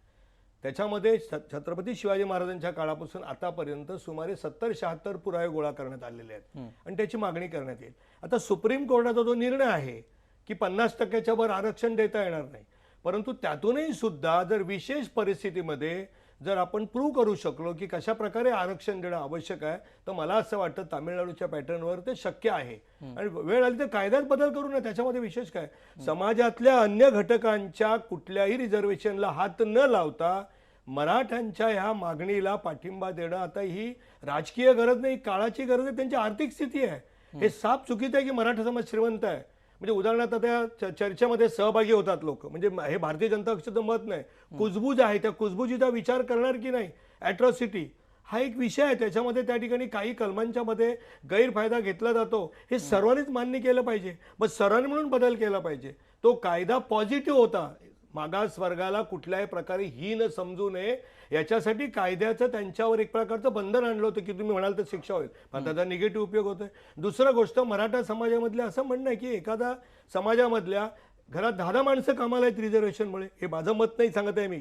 त्याच्यामध्ये छत्रपती शिवाजी महाराजांच्या काळापासून आतापर्यंत सुमारे 70-76 पुरावे गोळा करण्यात आलेले आहेत आणि त्याची मागणी करण्यात येईल. आता सुप्रीम कोर्टाचा जो निर्णय आहे की 50%च्या वर आरक्षण देता येणार नाही, परंतु त्यातूनही सुद्धा जर विशेष परिस्थितीमध्ये जर आपण प्रूव्ह करू शकलो की कशा प्रकारे आरक्षण देणं आवश्यक आहे, तर मला असं वाटतं तामिळनाडूच्या पॅटर्नवर ते शक्य आहे. आणि वेळ आली तर कायद्यात बदल करू नये, त्याच्यामध्ये विशेष काय, समाजातल्या अन्य घटकांच्या कुठल्याही रिझर्वेशनला हात न लावता मराठ्यांच्या ह्या मागणीला पाठिंबा देणं आता ही राजकीय गरज नाही, काळाची गरज आहे, त्यांची आर्थिक स्थिती आहे. हे साफ चुकीचं आहे की मराठा समाज श्रीमंत आहे. म्हणजे उदाहरणार्थ त्या चर्चेमध्ये सहभागी होतात लोक, म्हणजे हे भारतीय जनता पक्षाचं मत नाही, कुजबूज आहे, त्या कुजबुजीचा विचार करणार की नाही, ॲट्रॉसिटी हा एक विषय आहे. त्याच्यामध्ये त्या ठिकाणी काही कलमांच्या मध्ये गैरफायदा घेतला जातो, हे सर्वांनीच मान्य केलं पाहिजे. मग सर्वांनी म्हणून बदल केला पाहिजे. तो कायदा पॉझिटिव्ह होता, मागास वर्गाला कुठल्याही प्रकारे हीन समजू नये याच्यासाठी कायद्याचं त्यांच्यावर एक प्रकारचं बंधन आणलं होतं की तुम्ही म्हणाल तर शिक्षा होईल, पण त्याचा निगेटिव्ह उपयोग होतोय. दुसरं गोष्ट, मराठा समाजामधल्या असं म्हणणं आहे की एखादा समाजामधल्या घरात 10 माणसं कामाला आहेत रिझर्वेशनमुळे, हे माझं मत नाही सांगत आहे मी,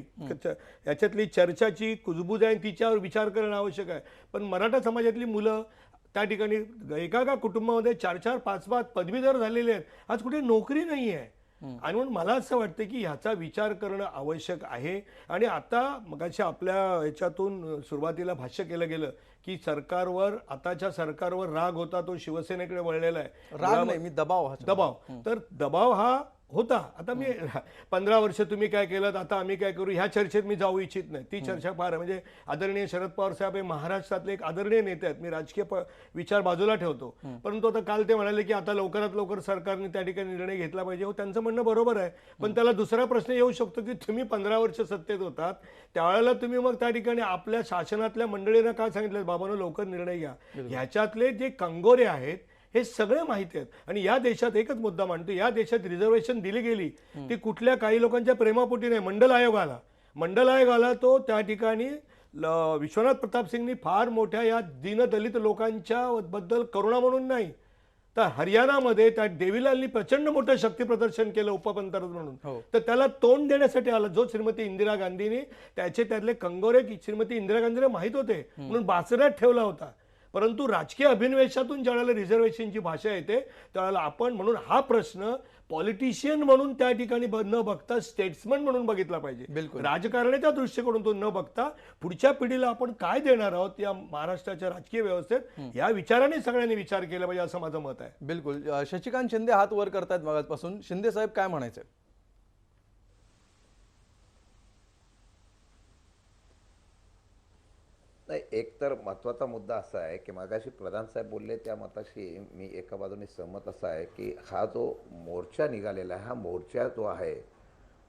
याच्यातली चर्चाची कुजबूज आहे तिच्यावर विचार करणं आवश्यक आहे. पण मराठा समाजातली मुलं त्या ठिकाणी एका कुटुंबामध्ये 4-4, 5-5 पदवीधर झालेले आहेत, आज कुठे नोकरी नाही आहे. आणि म्हणून मला असं वाटतं की ह्याचा विचार करणं आवश्यक आहे. आणि आता मगाशी आपल्या ह्याच्यातून सुरुवातीला भाष्य केलं गेलं की सरकारवर, आताच्या सरकारवर राग होता, तो शिवसेनेकडे वळलेला आहे. राग नाही, मी दबाव तर दबाव हा होता. आता मी 15 वर्ष तुम्ही काय केलं, आता आम्ही काय करू, ह्या चर्चेत मी जाऊ इच्छित नाही. ती चर्चा फार, म्हणजे आदरणीय शरद पवार साहेब हे महाराष्ट्रातले एक आदरणीय नेते आहेत, मी राजकीय विचार बाजूला ठेवतो. परंतु आता काल ते म्हणाले की आता लवकरात लवकर सरकारने त्या ठिकाणी निर्णय घेतला पाहिजे. हो, त्यांचं म्हणणं बरोबर आहे, पण त्याला दुसरा प्रश्न येऊ शकतो की तुम्ही 15 वर्ष सत्तेत होतात, त्यावेळेला तुम्ही मग त्या ठिकाणी आपल्या शासनातल्या मंडळींना काय सांगितलं, बाबांनो लवकर निर्णय घ्या. ह्याच्यातले जे कंगोरे आहेत हे सगळे माहिती आहेत. आणि या देशात एकच मुद्दा मांडतो, या देशात रिझर्वेशन दिली गेली ती कुठल्या काही लोकांच्या प्रेमापोटी नाही, मंडल आयोगाला तो त्या ठिकाणी विश्वनाथ प्रताप सिंगनी फार मोठ्या या दीनदलित लोकांच्या बद्दल करुणा म्हणून नाही, तर हरियाणामध्ये त्या देवीलालनी प्रचंड मोठं शक्ती प्रदर्शन केलं उपपंतप्रधान म्हणून, तर त्याला तोंड देण्यासाठी आला. जो श्रीमती इंदिरा गांधीने त्यातले कंगोरे श्रीमती इंदिरा गांधीला माहित होते म्हणून बाचण्यात ठेवला होता. परंतु राजकीय अभिनिवेशातून ज्यावेळेला रिझर्वेशनची भाषा येते त्यावेळेला आपण म्हणून हा प्रश्न पॉलिटिशियन म्हणून त्या ठिकाणी न बघता स्टेट्समन म्हणून बघितला पाहिजे. राजकारणाच्या दृष्टिकोनातून न बघता पुढच्या पिढीला आपण काय देणार आहोत या महाराष्ट्राच्या राजकीय व्यवस्थेत, या विचाराने सगळ्यांनी विचार केला पाहिजे असं माझं मत आहे. बिलकुल. शशिकांत शिंदे हात वर करतायत मगाचपासून. शिंदे साहेब काय म्हणायचं? नाही, एक तर महत्त्वाचा मुद्दा असा आहे की मागाशी प्रधान साहेब बोलले त्या मताशी मी एका बाजूने सहमत असा आहे की हा जो मोर्चा निघालेला आहे, हा मोर्चा जो आहे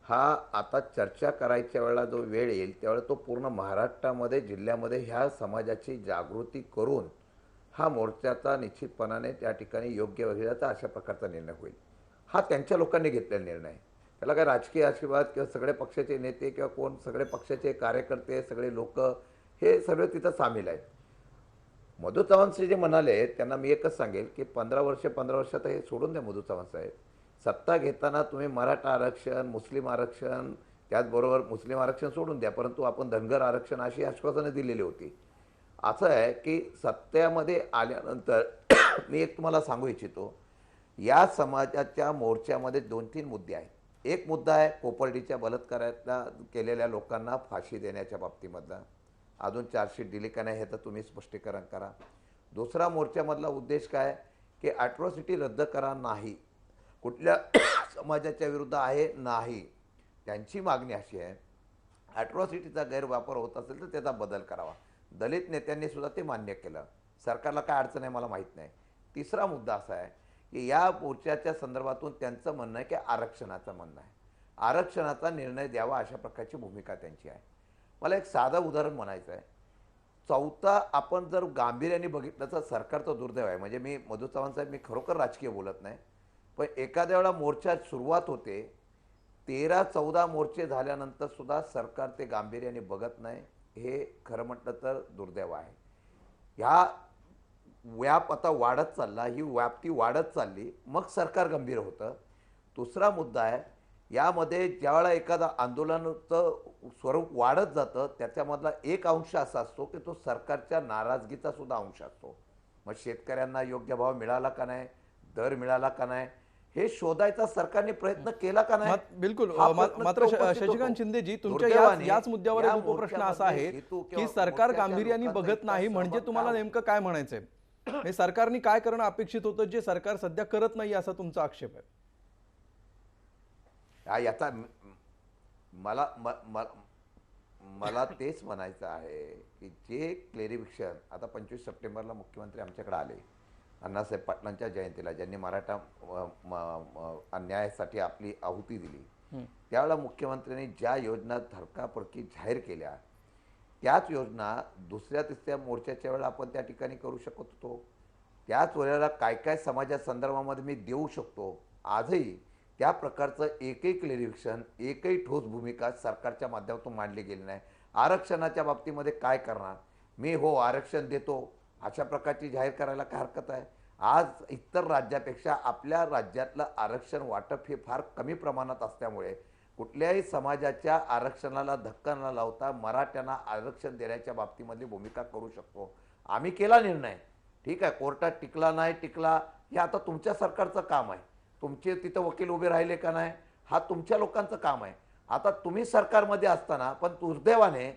हा आता चर्चा करायच्या वेळेला जो वेळ येईल त्यावेळेला तो पूर्ण महाराष्ट्रामध्ये, जिल्ह्यामध्ये ह्या समाजाची जागृती करून हा मोर्चाचा निश्चितपणाने त्या ठिकाणी योग्य वगैरेचा अशा प्रकारचा निर्णय होईल. हा त्यांच्या लोकांनी घेतलेला निर्णय आहे, त्याला काय राजकीय आशीर्वाद किंवा सगळे पक्षाचे नेते किंवा कोण, सगळे पक्षाचे कार्यकर्ते, सगळे लोक हे सगळे तिथं सामील आहेत. मधू चव्हाण जे म्हणाले त्यांना मी एकच सांगेल की 15 वर्षात हे सोडून द्या मधू चव्हाण साहेब. सत्ता घेताना तुम्ही मराठा आरक्षण, मुस्लिम आरक्षण, त्याचबरोबर मुस्लिम आरक्षण सोडून द्या, परंतु आपण धनगर आरक्षण अशी आश्वासनं दिलेली होती. असं आहे की सत्तेमध्ये आल्यानंतर मी एक तुम्हाला सांगू इच्छितो, या समाजाच्या मोर्चामध्ये 2-3 मुद्दे आहेत. एक मुद्दा आहे कोपर्डीच्या बलात्काराला केलेल्या लोकांना फाशी देण्याच्या बाबतीमधला, अजून चार्जशीट दिली का नाही हे तर तुम्ही स्पष्टीकरण करा. दुसरा मोर्चामधला उद्देश काय की ॲट्रॉसिटी रद्द करा नाही, कुठल्या समाजाच्या विरुद्ध आहे नाही. त्यांची मागणी अशी आहे ॲट्रॉसिटीचा गैरवापर होत असेल तर त्याचा बदल करावा. दलित नेत्यांनी सुद्धा ते मान्य केलं. सरकारला काय अडचण आहे मला माहीत नाही. तिसरा मुद्दा असा आहे की या मोर्चाच्या संदर्भातून त्यांचं म्हणणं आहे की आरक्षणाचं म्हणणं आहे, आरक्षणाचा निर्णय द्यावा अशा प्रकारची भूमिका त्यांची आहे. मला एक साधं उदाहरण म्हणायचं आहे. चौथा आपण जर गांभीर्याने बघितलं तर सरकारचं दुर्दैव आहे. म्हणजे मी मधू चव्हाण साहेब मी खरोखर राजकीय बोलत नाही, पण एखाद्या वेळा मोर्चा सुरुवात होते, 13-14 मोर्चे झाल्यानंतर सुद्धा सरकार ते गांभीर्याने बघत नाही. हे खरं म्हटलं तर दुर्दैव आहे. ह्या व्याप आता वाढत चालला, ही व्याप्ती वाढत चालली, मग सरकार गंभीर होतं. दुसरा मुद्दा आहे यामध्ये ज्यावेळेला एखादा आंदोलनाचं स्वरूप वाढत जातं त्याच्यामधला एक अंश असा असतो की तो सरकारच्या नाराजगीचा सुद्धा अंश असतो. मग शेतकऱ्यांना योग्य भाव मिळाला का नाही, दर मिळाला का नाही हे शोधायचा सरकारने प्रयत्न केला का नाही. बिलकुल. हा प्रश्न मात्र उपस्थित होतो. शशिकांत शिंदेजी तुमच्या दुर्दैवाने याच मुद्द्यावर या एक उपप्रश्न असा आहे मोर्चामध्ये हेतू की किंवा सरकार मोर्चाच्या गांभीर्याने लोकांचा बघत इतका नाही, म्हणजे सहभाग तुम्हाला का? नेमकं काय म्हणायचंय? हे सरकारने काय करणं अपेक्षित होतं जे सरकार सध्या करत नाही असा तुमचा आक्षेप आहे? याचा मला मला तेच म्हणायचं आहे की जे क्लेरिफिकेशन आता 25 सप्टेंबरला मुख्यमंत्री आमच्याकडे आले अण्णासाहेब पाटलांच्या जयंतीला, ज्यांनी मराठा अन्यायासाठी आपली आहुती दिली, त्यावेळेला मुख्यमंत्र्यांनी ज्या योजना धडकाफडकी जाहीर केल्या त्याच योजना दुसऱ्या-तिसऱ्या मोर्चाच्या वेळेला आपण त्या ठिकाणी करू शकत होतो. त्याच वेळेला काय काय समाजा संदर्भामध्ये मी देऊ शकतो. आजही त्या प्रकारचं एकही क्लेरिफिकेशन, एकही ठोस भूमिका सरकारच्या माध्यमातून मांडली गेली नाही. आरक्षणाच्या बाबतीमध्ये काय करणार? मी हो आरक्षण देतो अशा प्रकारची जाहीर करायला काय हरकत आहे? आज इतर राज्यापेक्षा आपल्या राज्यातलं आरक्षण वाटप हे फार कमी प्रमाणात असल्यामुळे कुठल्याही समाजाच्या आरक्षणाला धक्का न लावता मराठ्यांना आरक्षण देण्याच्या बाबतीमधली भूमिका करू शकतो. आम्ही केला निर्णय, ठीक आहे, कोर्टात टिकला नाही टिकला हे आता तुमच्या सरकारचं काम आहे. तुमचे तिथं वकील उभे राहिले का नाही हा तुमच्या लोकांचं काम आहे. आता तुम्ही सरकारमध्ये असताना, पण दुर्दैवाने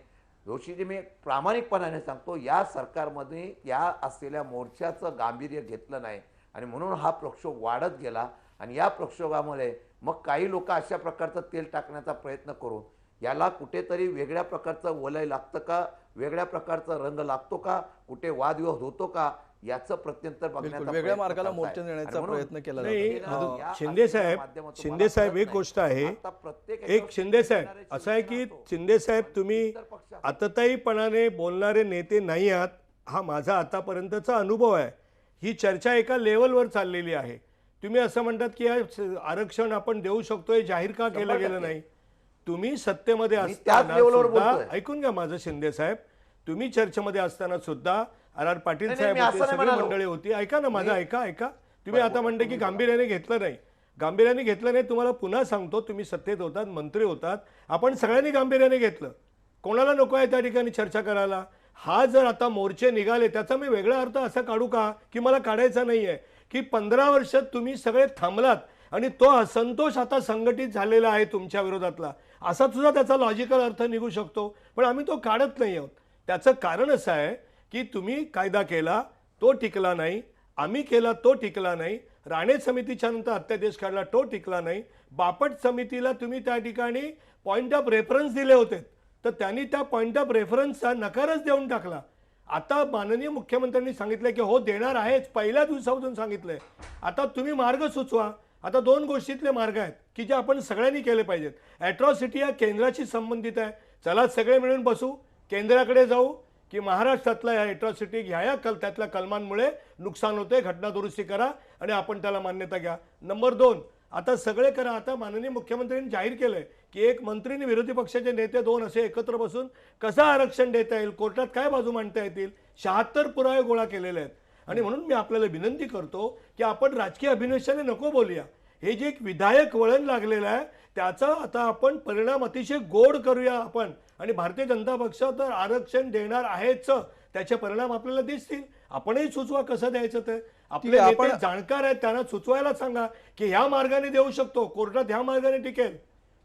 जोशीजी मी प्रामाणिकपणाने सांगतो या सरकारमध्ये या असलेल्या मोर्चाचं गांभीर्य घेतलं नाही आणि म्हणून हा प्रक्षोभ वाढत गेला. आणि या प्रक्षोभामुळे मग काही लोक अशा प्रकारचं तेल टाकण्याचा प्रयत्न करून याला कुठेतरी वेगळ्या प्रकारचं वलय लागतं का, वेगळ्या प्रकारचा रंग लागतो का, कुठे वादविवाद होतो का याचं प्रत्यंतर बघण्याचा वेगळ्या प्रयत्न मार्गाला करताय. मोर्चा नेण्याचा आणि म्हणून प्रयत्न केला नाही, जातो. या शिंदे साहेब माध्यमातून शिंदे मला साहेब कळत एक नाही. गोष्ट आहे, आता प्रत्येक एक शिंदे साहेब असं आहे की शिंदे साहेब तुम्ही आतताईपणाने बोलणारे नेते नाही आहात हा माझा आतापर्यंतचा अनुभव आहे. ही चर्चा एका लेवलवर चाललेली आहे. तुम्ही असं म्हणतात की आरक्षण आपण देऊ शकतो हे जाहीर का केलं गेलं नाही? तुम्ही सत्तेमध्ये मी त्याच असताना लेवलवर सुद्धा बोलतोय. ऐकून घ्या माझं शिंदे साहेब, तुम्ही चर्चेमध्ये असताना सुद्धा आर पाटील नाही, साहेब मी होते, असं नाही सगळी म्हणालो. मंडळी होती. ऐका ना माझं, मी- ऐका तुम्ही आता म्हणते की गांभीर्याने घेतलं नाही. गांभीर्याने घेतलं नाही, तुम्हाला पुन्हा सांगतो, तुम्ही सत्तेत होतात, मंत्री होतात, आपण सगळ्यांनी गांभीर्याने घेतलं. कोणाला नको आहे त्या ठिकाणी चर्चा करायला? हा जर आता मोर्चे निघाले त्याचा मी वेगळा अर्थ असा काढू का की मला काढायचा नाहीये की 15 वर्षात तुम्ही सगळे थांबलात आणि तो असंतोष आता संघटित झालेला आहे तुमच्या विरोधातला, असा सुद्धा त्याचा लॉजिकल अर्थ निघू शकतो. पण आम्ही तो काढत नाही आहोत. त्याचं कारण असं आहे की तुम्ही कायदा केला तो टिकला नाही, आम्ही केला तो टिकला नाही, राणे समितीच्या नंतर अध्यादेश काढला तो टिकला नाही, बापट समितीला तुम्ही त्या ठिकाणी पॉईंट ऑफ रेफरन्स दिले होते तर त्यांनी त्या पॉईंट ऑफ रेफरन्सचा नकारच देऊन टाकला. आता माननीय मुख्यमंत्र्यांनी सांगितलं की हो देणार आहेच, पहिल्या दिवसापासून सांगितलंय. आता तुम्ही मार्ग सुचवा. आता 2 गोष्टीतले मार्ग आहेत की जे आपण सगळ्यांनी केले पाहिजेत. ॲट्रॉसिटी या केंद्राशी संबंधित आहे, चला सगळे मिळून बसू, केंद्राकडे जाऊ की महाराष्ट्रातला ह्या ॲट्रॉसिटी त्यातल्या कलमांमुळे नुकसान होते, घटना दुरुस्ती करा आणि आपण त्याला मान्यता घ्या. नंबर 2, आता सगळे करा. आता माननीय मुख्यमंत्र्यांनी जाहीर केलंय की एक मंत्री आणि विरोधी पक्षाचे नेते 2 असे एकत्र बसून कसं आरक्षण देता येईल, कोर्टात काय बाजू मांडता येतील 76 पुरावे गोळा केलेले आहेत. आणि म्हणून मी आपल्याला विनंती करतो की आपण राजकीय अभिनिवेशाने नको बोलूया. हे जे एक विधायक वळण लागलेलं आहे त्याचा आता आपण परिणाम अतिशय गोड करूया आपण. आणि भारतीय जनता पक्ष तर आरक्षण देणार आहेच, त्याचे परिणाम आपल्याला दिसतील. आपणही सुचवा कसं द्यायचं ते. आपले नेते जाणकार आहेत, त्यांना सुचवायला सांगा की ह्या मार्गाने देऊ शकतो, कोर्टात ह्या मार्गाने टिकेल.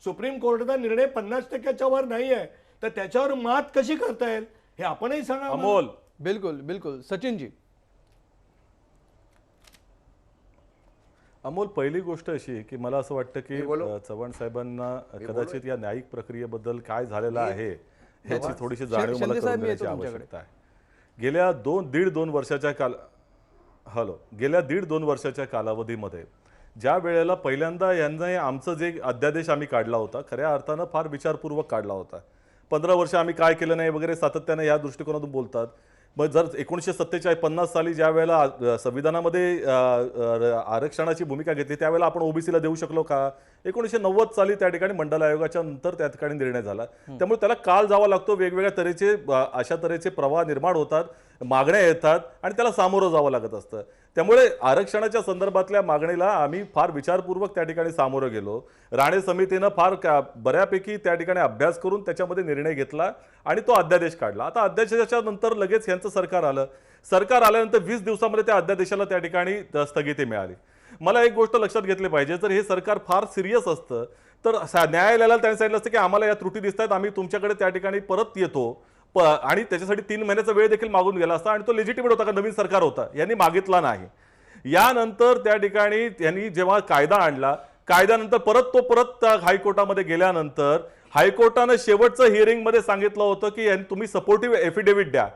सुप्रीम कोर्टाचा निर्णय 50% वर नाही आहे, तर त्याच्यावर मात कशी करता येईल हे आपणही सांगा. अमोल, बिलकुल बिलकुल. सचिनजी. अमोल, पहिली गोष्ट अशी आहे की मला असं वाटतं की चव्हाण साहेबांना कदाचित या न्यायिक प्रक्रियेबद्दल काय झालेलं आहे ह्याची थोडीशी जाणीव मला करून देण्याची आवश्यकता आहे. गेल्या दीड दोन वर्षाच्या कालावधीमध्ये ज्या वेळेला पहिल्यांदा यांनी आमचं जे अध्यादेश आम्ही काढला होता खऱ्या अर्थानं फार विचारपूर्वक काढला होता. 15 वर्ष आम्ही काय केलं नाही वगैरे सातत्याने या दृष्टिकोनातून बोलतात. मग जर 1947-50 साली ज्या वेळेला संविधानामध्ये आरक्षणाची भूमिका घेतली त्यावेळेला आपण ओबीसीला देऊ शकलो का? 1990 साली त्या ठिकाणी मंडल आयोगाच्या नंतर त्या ठिकाणी निर्णय झाला. त्यामुळे त्याला काल जावा लागतो, वेगवेगळ्या तऱ्हेचे अशा तऱ्हेचे प्रवाह निर्माण होतात, मागण्या येतात आणि त्याला सामोरं जावं लागत असतं. त्यामुळे आरक्षणाच्या संदर्भातल्या मागणीला आम्ही फार विचारपूर्वक त्या ठिकाणी सामोरं गेलो. राणे समितीनं फार बऱ्यापैकी त्या ठिकाणी अभ्यास करून त्याच्यामध्ये निर्णय घेतला आणि तो अध्यादेश काढला. आता अध्यादेशाच्या नंतर लगेच यांचं सरकार आलं. सरकार आल्यानंतर 20 दिवसामध्ये त्या अध्यादेशाला त्या ठिकाणी स्थगिती मिळाली. मला एक गोष्ट लक्षात घेतली पाहिजे, जर हे सरकार फार सिरियस असतं तर न्यायालयाला त्यांनी सांगितलं असतं की आम्हाला या त्रुटी दिसत आहेत, आम्ही तुमच्याकडे त्या ठिकाणी परत येतो आणि त्याच्यासाठी 3 महिन्याचा वेळ देखील मागून गेला असता आणि तो लेजिटिमेट होता का नवीन सरकार होता, यांनी मागितला नाही. यानंतर त्या ठिकाणी यांनी जेव्हा कायदा आणला, कायद्यानंतर परत हायकोर्टामध्ये गेल्यानंतर हायकोर्टानं शेवटचं हिअरिंगमध्ये सांगितलं होतं की तुम्ही सपोर्टिव्ह एफिडेव्हिट द्या.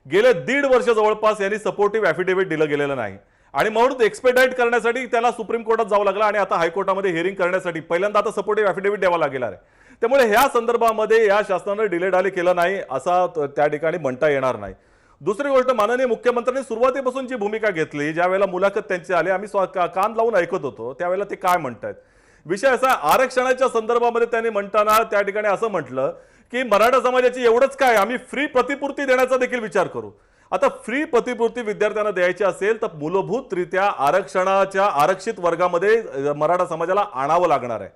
गेले 1.5 वर्ष जवळपास यांनी सपोर्टिव्ह एफिडेव्हिट दिलं गेलेलं नाही आणि म्हणून एक्सपेडाइट करण्यासाठी त्याला सुप्रीम कोर्टात जावं लागलं आणि आता हायकोर्टामध्ये हिअरिंग करण्यासाठी पहिल्यांदा आता सपोर्टिव्ह एफिडेव्हिट द्यावा लागेल आहे. त्यामुळे ह्या संदर्भामध्ये या शासनानं डिले केलं नाही असा त्या ठिकाणी म्हणता येणार नाही. दुसरी गोष्ट, माननीय मुख्यमंत्र्यांनी सुरुवातीपासून जी भूमिका घेतली, ज्या वेळेला मुलाखत त्यांची आली आम्ही कान लावून ऐकत होतो त्यावेळेला ते काय म्हणतायत. विषय असा, आरक्षणाच्या संदर्भामध्ये त्यांनी म्हणताना त्या ठिकाणी असं म्हटलं की मराठा समाजाची एवढंच काय, आम्ही फ्री प्रतिपूर्ती देण्याचा देखील विचार करू. आता फ्री प्रतिपूर्ती विद्यार्थ्यांना द्यायची असेल तर मूलभूतरित्या आरक्षणाच्या आरक्षित वर्गामध्ये मराठा समाजाला आणावं लागणार आहे.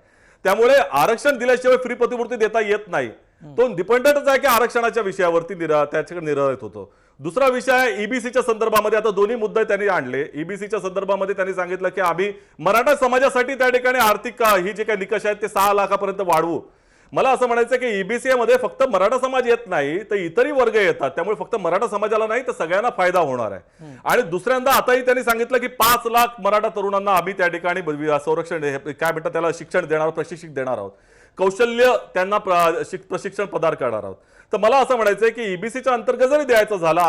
त्यामुळे आरक्षण दिल्याशिवाय फ्री प्रतिपूर्ती देता येत नाही. तो डिपेंडंटच आहे की आरक्षणाच्या विषयावरती त्याच्याकडे निर्णय होतो. दुसरा विषय आहे ईबीसीच्या संदर्भामध्ये. आता दोन्ही मुद्दे त्यांनी आणले. ईबीसीच्या संदर्भामध्ये त्यांनी सांगितलं की आम्ही मराठा समाजासाठी त्या ठिकाणी आर्थिक ही जे काही निकष आहेत ते 6 लाखापर्यंत वाढवू. मला असं म्हणायचं की ईबीसी मध्ये फक्त मराठा समाज येत नाही तर इतरही वर्ग येतात. त्यामुळे फक्त मराठा समाजाला नाही तर सगळ्यांना फायदा होणार आहे. आणि दुसऱ्यांदा आताही त्यांनी सांगितलं की 5 लाख मराठा तरुणांना आम्ही त्या ठिकाणी संरक्षण काय म्हणतात त्याला शिक्षण देणार, प्रशिक्षण देणार आहोत, कौशल्य त्यांना प्रशिक्षण पदार्थ करणार आहोत. तर मला असं म्हणायचंय की ईबीसीच्या अंतर्गत जरी द्यायचं झालं,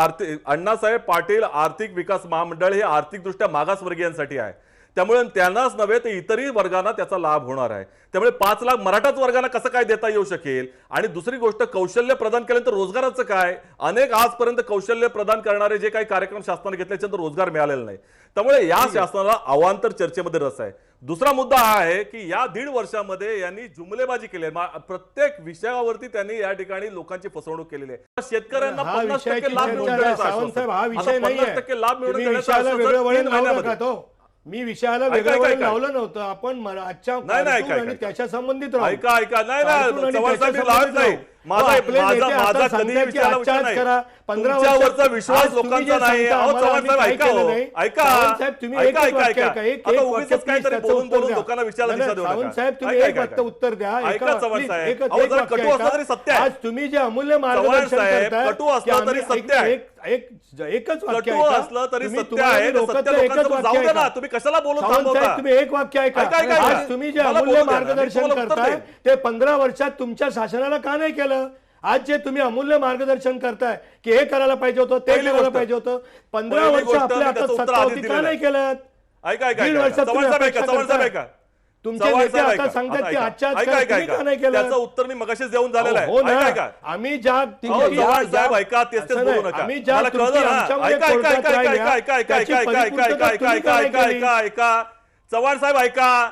अण्णासाहेब पाटील आर्थिक विकास महामंडळ हे आर्थिकदृष्ट्या मागासवर्गीयांसाठी आहे. त्यामुळे त्यांनाच नव्हे तर इतरही वर्गांना त्याचा लाभ होणार आहे. त्यामुळे 5 लाख मराठाच वर्गांना कसं काय देता येऊ शकेल. आणि दुसरी गोष्ट, कौशल्य प्रदान केल्यानंतर रोजगाराचं काय. अनेक आजपर्यंत कौशल्य प्रदान करणारे जे काही कार्यक्रम शासनाने घेतल्याच्यानंतर रोजगार मिळालेला नाही. त्यामुळे या शासनाला अवांतर चर्चेमध्ये रस आहे. दुसरा मुद्दा हा आहे की या 1.5 वर्षामध्ये यांनी जुमलेबाजी केली आहे. प्रत्येक विषयावरती त्यांनी या ठिकाणी लोकांची फसवणूक केलेली आहे. शेतकऱ्यांना 50% लाभ मिळवून देण्याचं मी विषयाला वेगळं वळण लावलं नव्हतं. आपण आजच्या आणि त्याच्या संबंधित माझा कधी विचार 15 वर्षाचा विश्वास लोकांचा नाही. लोकांना विचारायला उत्तर द्या. आज तुम्ही जे अमूल्य मार्गदर्शन करताय, कटू असलं तरी सत्य आहे, एकच वाक्य असलं तरी सत्य आहे. तुम्ही कशाला बोलत तुम्ही एक वाक्य ऐका. आज तुम्ही जे अमूल्य मार्गदर्शन करताय ते 15 वर्षात तुमच्या शासनाला का नाही केलं. आज जे तुम्ही अमूल्य मार्गदर्शन करताय की हे करायला पाहिजे होतं, ते करायला पाहिजे होतं, 15 वर्ष आपल्या हातात सत्ता होती, का नाही केलं. तुमचे नेते आता सांगतात की आजच्या का नाही केलं. त्याचं उत्तर मी मगाशीच देऊन झालेलं आहे. आम्ही ज्या चव्हाण साहेब ऐका,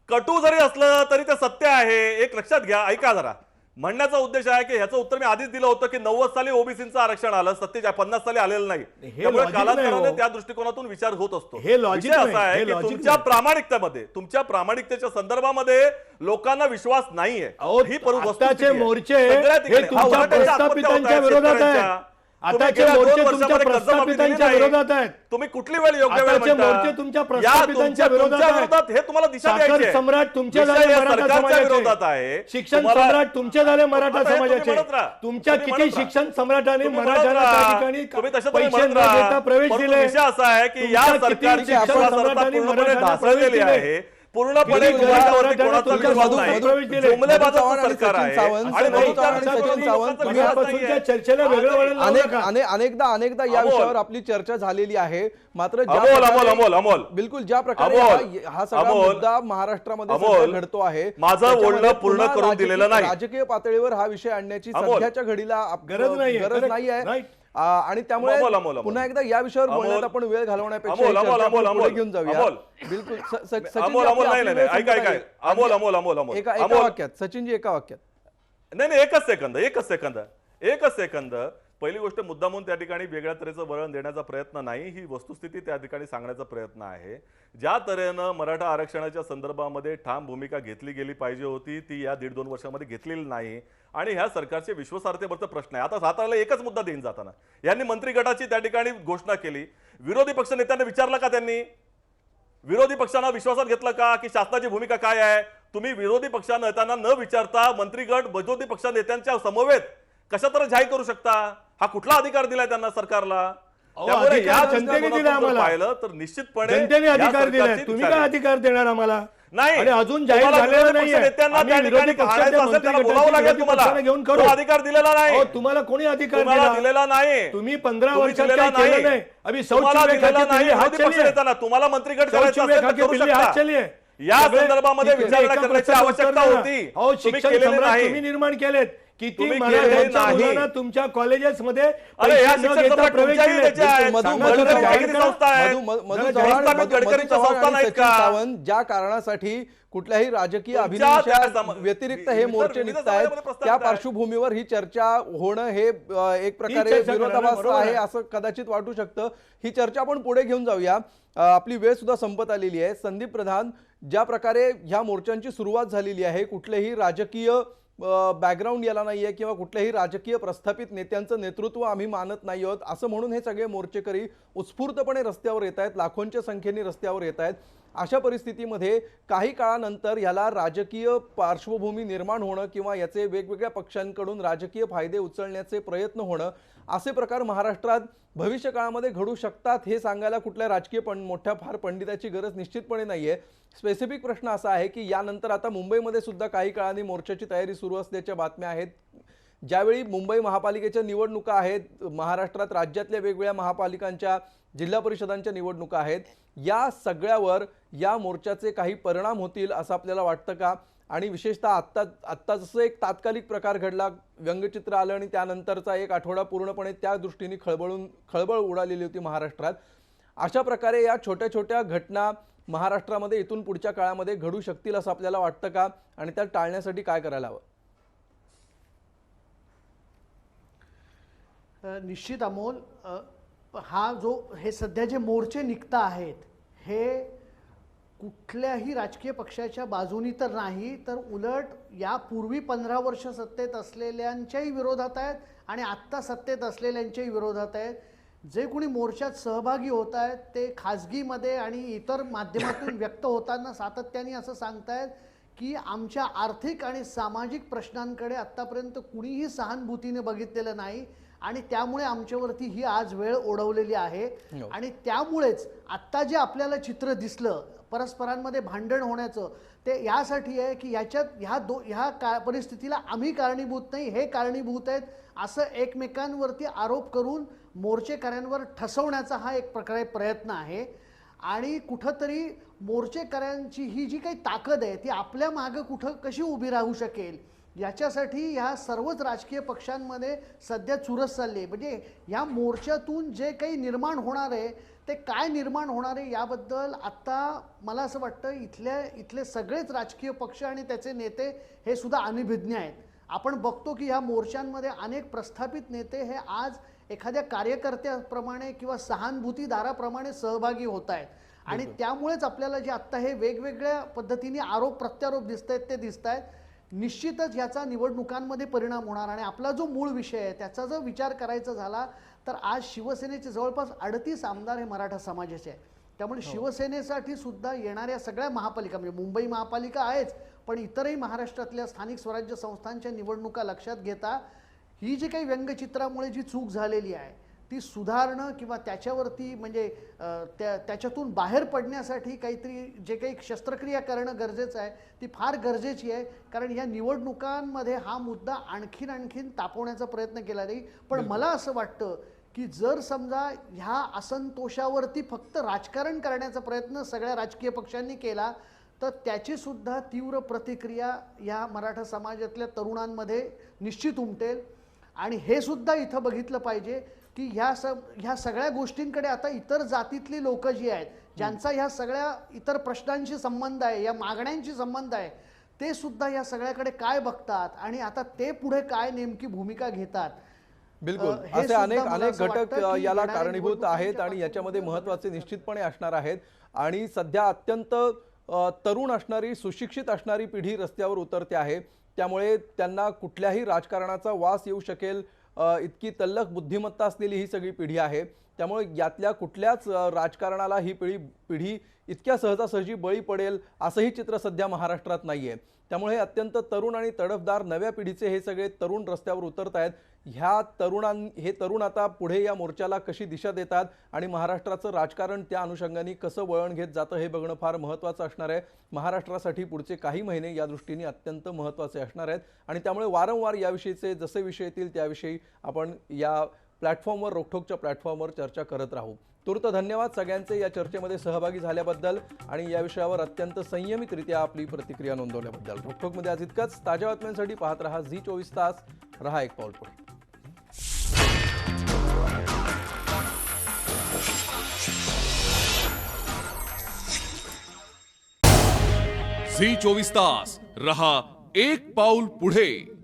कटू जरी असलं तरी ते सत्य आहे. एक लक्षात घ्या, ऐका जरा. म्हणण्याचा उद्देश आहे की ह्याचं उत्तर मी आधीच दिलं होतं की 90 साली ओबीसीचं आरक्षण आलं, 50 साली आलेलं नाही. त्यामुळे logic नाही कालांतराने हो. त्या दृष्टिकोनातून विचार होत असतो. हे logic विषय असा नाही, आहे हे की logic तुमच्या नाही. प्रामाणिकतेमध्ये, तुमच्या प्रामाणिकतेच्या संदर्भामध्ये लोकांना विश्वास नाहीये. अहो, ही वस्तुस्थिती आताचे आहे. मोर्चे सगळ्या हे ठिकाणी. तुमच्या मराठ्यांच्या आत्महत्या प्रस्थापितांच्या होत आहेत विरोधात आहेत. शेतकऱ्यांच्या. तुम्ही आताचे गेल्या 2 मोर्चे तुमच्या वर्षामध्ये कर्जमाफी दिली प्रस्थापितांच्या नाही. विरोधात आहेत. तुम्ही कुठली वेळ योग्य वेळ आताचे म्हणता? मोर्चे तुमच्या या प्रस्थापितांच्या विरोधात आहेत. विरोधात हे तुम्हाला दिशा साखर द्यायची आहे. सम्राट तुमचे विषय झाले या मराठा सरकारच्या विरोधात समाजाचे, आहे. शिक्षण तुम्हाला- सम्राट तुमचे झाले मराठा आता हे तुम्ही समाजाचे. म्हणत राहा. तुमच्या तुम्ही किती म्हणत राहा. शिक्षण सम्राटांनी तुम्ही म्हणत मराठ्यांना राहा. त्या ठिकाणी तुम्ही तशा तुम्ही पैसे म्हणत न राहा. देता प्रवेश परंतु दिले. विषय असा आहे की या तुमच्या किती सरकारची शिक्षण विश्वासार्हता सम्राटांनी पूर्णपणे मराठ्यांना ढासळलेली प्रवेश दिले. आहे. पूर्णपणे किती गुन्हेगारांवरती मराठ्यांना कोणाचा तुमच्या विश्वास मधू- नाही. प्रवेश दिले. जुमलेबाजाचं चव्हाण आणि सरकार सचिन आहे. सावंत, आणि मधू बहुतांश चव्हाण आणि लोकांना सचिन सावंत, विश्वास उद्यापासूनच्या नाहीये. चर्चेला वेगळं वळण लावू नका. अनेकदा या अमोल. विषयावर आपली चर्चा झालेली आहे. मात्र ज्या अमोल, प्रकारे- अमोल, अमोल. बिलकुल ज्या प्रकारे अमोल, हा सगळा अमोल, मुद्दा महाराष्ट्रामध्ये अमोल, सध्या घडतो आहे, माझं त्याच्यामध्ये बोलणं पूर्ण पुन्हा करून दिलेलं नाही. राजकीय पातळीवर हा विषय आणण्याची अमोल. सध्याच्या घडीला गरज नाहीये. गरज Correct. नाहीये. Right. आणि त्यामुळे अमोल, अमोल, अमोल. पुन्हा एकदा या विषयावर अमोल. बोलण्यात आपण वेळ घालवण्यापेक्षा अमोल, ही अमोल, चर्चा अमोल, आपण पुढे अमोल. घेऊन जाऊया. अमोल. बिलकुल सचिनजी, अमोल, अमोल, आपली नाही, वेळ ऐका, संपत ऐका. आली. अमोल, अमोल, अमोल, अमोल. एका अमोल. वाक्यात सचिनजी, एका वाक्यात. नाही, एकच सेकंद. पहिली गोष्ट, मुद्दामून त्या ठिकाणी वेगळ्या तऱ्हेचं वळण देण्याचा प्रयत्न नाही, ही वस्तुस्थिती त्या ठिकाणी सांगण्याचा प्रयत्न आहे. ज्या तऱ्हेनं मराठा आरक्षणाच्या संदर्भामध्ये ठाम भूमिका घेतली गेली पाहिजे होती, ती या 1.5-2 वर्षामध्ये घेतलेली नाही. आणि ह्या सरकारच्या विश्वासार्हतेवरचा प्रश्न आहे. आता साताराला एकच मुद्दा देईन जाताना, यांनी मंत्री गटाची त्या ठिकाणी घोषणा केली. विरोधी पक्ष नेत्यांना विचारलं का त्यांनी? विरोधी पक्षांना विश्वासात घेतलं का की शासनाची भूमिका काय आहे? तुम्ही विरोधी पक्ष नेत्यांना न विचारता मंत्रीगट विरोधी पक्ष नेत्यांच्या समवेत कशा तर जाहीर करू शकता? हा कुठला अधिकार दिलाय त्यांना सरकारला? त्यामुळे अधिकार या जनतेने दृष्टिकोनातून दिला जर आम्हाला. पाहिलं तर निश्चितपणे जनतेने या अधिकार दिलाय. सरकारची तुम्ही दिशा काय आहे. अधिकार देणार आम्हाला? नाही, आणि अजून जाहीर तुम्हाला झालेलं विरोधी पक्ष नाहीये. नेत्यांना आम्ही त्या विरोधी ठिकाणी पक्षाच्या काढायचं असेल, त्यांना मंत्रिगटाची बोलावं लागेल विरोधी तुम्हाला. पक्षाला घेऊन तो करू. अधिकार दिलेला नाही. अहो, तुम्हाला कोणी अधिकार तुम्हाला दिलेला नाही. तुम्ही 15 तुम्ही वर्षात दिलेला काही केलं नाही. अभी तुम्हाला शौच दिलेला विवेकाची नाही. बिल्ली हात विरोधी पक्ष चली नेत्यांना तुम्हाला मंत्रीगट शौच करायचं असेल तर विवेकाची करू बिल्ली हात शकता. चली या सगळे- संदर्भामध्ये ठीक आहे, विचारणा एका करण्याची प्रश्नाचं आवश्यकता उत्तर द्या. होती. अहो, तुम्ही शिक्षण केलेले सम्राट नाही. तुम्ही निर्माण केलेत. किती तुम्ही मराठ्यांच्या केलेले नाही. मुलांना तुमच्या कॉलेजेसमध्ये अरे, या पैसे न शिक्षण घेता सम्राट प्रवेश तुमच्याही दिले. त्याचे आहेत. मधु सांगा मधु जरा चव्हाण जाहीर करा. संस्था आहे. मधु जरा चव्हाण जाहीर मधु गडकरींच्या चव्हाण संस्था आणि नाहीत सचिन का? सावंत ज्या कारणासाठी कुठल्याही राजकीय तुमच्या त्या अभिनेत्या व्यतिरिक्त हे मोर्चे विविध निघत आहेत, समाजामध्ये प्रस्तावित त्या आहे. पार्श्वभूमीवर ही चर्चा होणं हे एक प्रकारे चर्चा करणं विरोधाभास बरोबर आहे. आहे असं कदाचित वाटू शकतं. ही चर्चा आपण पुढे घेऊन जाऊया. आपली वेळ सुद्धा संपत आलेली आहे. संदीप प्रधान, ज्या प्रकारे ह्या मोर्चांची सुरुवात झालेली आहे, कुठलेही राजकीय बॅकग्राऊंड याला नाहीये किंवा कुठल्याही राजकीय प्रस्थापित नेत्यांचं नेतृत्व आम्ही मानत नाही आहोत असं म्हणून हे सगळे मोर्चेकरी उत्स्फूर्तपणे रस्त्यावर येत आहेत, लाखोंच्या संख्येने रस्त्यावर येत आहेत. अशा परिस्थितीमध्ये काही काळानंतर याला राजकीय पार्श्वभूमी निर्माण होणं किंवा याचे वेगवेगळ्या पक्षांकडून राजकीय फायदे उचलण्याचे प्रयत्न होणं, असे प्रकार महाराष्ट्रात भविष्य काळामध्ये घडू शकतात हे सांगायला कुठल्या राजकीय मोठ्या फार पंडिताची गरज निश्चितपणे नाहीये. स्पेसिफिक प्रश्न असा आहे की यानंतर आता मुंबईमध्ये सुद्धा काही काळाने मोर्चाची तयारी सुरू असल्याच्या बातम्या आहेत. ज्यावेळी मुंबई महापालिकेच्या निवडणुका आहेत, महाराष्ट्रात राज्यातल्या वेगवेगळ्या महापालिकांच्या जिल्हा परिषदांच्या निवडणुका आहेत, या सगळ्यावर या मोर्चाचे काही परिणाम होतील असं आपल्याला वाटतं का? आणि विशेषतः आत्ता जसं एक तात्कालिक प्रकार घडला, व्यंगचित्र आलं आणि त्यानंतरचा एक आठवडा पूर्णपणे त्या दृष्टीने खळबळ उडालेली होती महाराष्ट्रात. अशा प्रकारे या छोट्या छोट्या घटना महाराष्ट्रामध्ये इथून पुढच्या काळामध्ये घडू शकतील असं आपल्याला वाटतं का? आणि त्या टाळण्यासाठी काय करायला हवं? निश्चित अमोल, हा जो हे सध्या जे मोर्चे निघता आहेत हे कुठल्याही राजकीय पक्षाच्या बाजूनी तर नाही, तर उलट यापूर्वी 15 वर्ष सत्तेत असलेल्यांच्याही विरोधात आहेत आणि आत्ता सत्तेत असलेल्यांच्याही विरोधात आहेत. जे कोणी मोर्चात सहभागी होत आहेत ते खाजगीमध्ये आणि इतर माध्यमातून व्यक्त होताना सातत्याने असं सांगतायत की आमच्या आर्थिक आणि सामाजिक प्रश्नांकडे आत्तापर्यंत कुणीही सहानुभूतीने बघितलेलं नाही आणि त्यामुळे आमच्यावरती ही आज वेळ ओढवलेली आहे. आणि त्यामुळेच आत्ता जे आपल्याला चित्र दिसलं परस्परांमध्ये भांडण होण्याचं, ते यासाठी आहे की ह्या परिस्थितीला आम्ही कारणीभूत नाही, हे कारणीभूत आहेत असं एकमेकांवरती आरोप करून मोर्चेकऱ्यांवर ठसवण्याचा हा एक प्रकारे प्रयत्न आहे. आणि कुठंतरी मोर्चेकऱ्यांची ही जी काही ताकद आहे ती आपल्या मागं कशी उभी राहू शकेल याच्यासाठी ह्या सर्वच राजकीय पक्षांमध्ये सध्या चुरस चालली आहे. म्हणजे या मोर्चातून जे काही निर्माण होणार आहे ते काय निर्माण होणार आहे याबद्दल आत्ता मला असं वाटतं इथले सगळेच राजकीय पक्ष आणि त्याचे नेते हे सुद्धा अनभिज्ञ आहेत. आपण बघतो की ह्या मोर्चांमध्ये अनेक प्रस्थापित नेते हे आज एखाद्या कार्यकर्त्याप्रमाणे किंवा सहानुभूतीदाराप्रमाणे सहभागी होत आहेत आणि त्यामुळेच आपल्याला जे आत्ता हे वेगवेगळ्या पद्धतीने आरोप प्रत्यारोप दिसत आहेत ते दिसत आहेत. निश्चितच याचा निवडणुकांमध्ये परिणाम होणार आणि आपला जो मूळ विषय आहे त्याचा जर विचार करायचा झाला तर आज शिवसेनेचे जवळपास 38 आमदार हे मराठा समाजाचे आहेत. त्यामुळे शिवसेनेसाठी सुद्धा येणाऱ्या सगळ्या महापालिका म्हणजे मुंबई महापालिका आहेच पण इतरही महाराष्ट्रातल्या स्थानिक स्वराज्य संस्थांच्या निवडणुका लक्षात घेता ही जी काही व्यंगचित्रामुळे जी चूक झालेली आहे ती सुधारणं किंवा त्याच्यावरती म्हणजे त्याच्यातून बाहेर पडण्यासाठी काहीतरी जे काही शस्त्रक्रिया करणं गरजेचं आहे ती फार गरजेची आहे. कारण या निवडणुकांमध्ये हा मुद्दा आणखीन तापवण्याचा प्रयत्न केला जाईल. पण मला असं वाटतं की जर समजा ह्या असंतोषावरती फक्त राजकारण करण्याचा प्रयत्न सगळ्या राजकीय पक्षांनी केला तर त्याची सुद्धा तीव्र प्रतिक्रिया या मराठा समाजातल्या तरुणांमध्ये निश्चित उमटेल. आणि हे सुद्धा इथं बघितलं पाहिजे की ह्या सगळ्या गोष्टींकडे आता इतर जातीतली लोक जी आहेत ज्यांचा ह्या सगळ्या इतर प्रश्नांशी संबंध आहे या मागण्यांशी संबंध आहे ते सुद्धा या सगळ्याकडे काय बघतात आणि आता ते पुढे काय नेमकी भूमिका घेतात. बिलकुल हे असे सुद्धा अनेक मला अनेक असं घटक वाटतं की याला येणाऱ्या कारणीभूत आहेत आणि निवडणुकांच्या याच्यामध्ये पार्श्वभूमीवर महत्त्वाचे निश्चितपणे असणार आहेत. आणि सध्या अत्यंत तरुण असणारी सुशिक्षित असणारी पिढी रस्त्यावर उतरते आहे. त्यामुळे त्यांना कुठल्याही राजकारणाचा वास येऊ शकेल इतकी तल्लख बुद्धिमत्ता असलेली ही सगळी पिढी आहे. त्यामुळे यातल्या कुठल्याच राजकारणाला ही पिढी इतक्या सहजासहजी बळी पडेल असंही चित्र सध्या महाराष्ट्रात नाहीये. त्यामुळे अत्यंत तरुण आणि तडफदार नव्या पिढीचे हे सगळे तरुण रस्त्यावर उतरत आहेत. हे तरुण आता पुढे या मोर्चाला कशी दिशा देतात आणि महाराष्ट्राचं राजकारण त्या अनुषंगाने कसं वळण घेत जातं हे बघणं फार महत्त्वाचं असणार आहे. महाराष्ट्रासाठी पुढचे काही महिने या दृष्टीने अत्यंत महत्त्वाचे असणार आहेत आणि त्यामुळे वारंवार याविषयीचे जसे विषय येतील त्याविषयी आपण या प्लॅटफॉर्मवर रोखोकच्या प्लॅटफॉर्मवर चर्चा करत राहू. तूर्त धन्यवाद सगळ्यांचे या चर्चेमध्ये सहभागी झाल्याबद्दल आणि या विषयावर अत्यंत संयमितरित्या आपली प्रतिक्रिया नोंदवल्याबद्दल. रोखोकमध्ये आज इतकंच. ताज्या बातम्यांसाठी पाहत रहा झी24 तास. रहा एक पाऊल पुढे. झी 24 तास रहा एक पाऊल पुढे.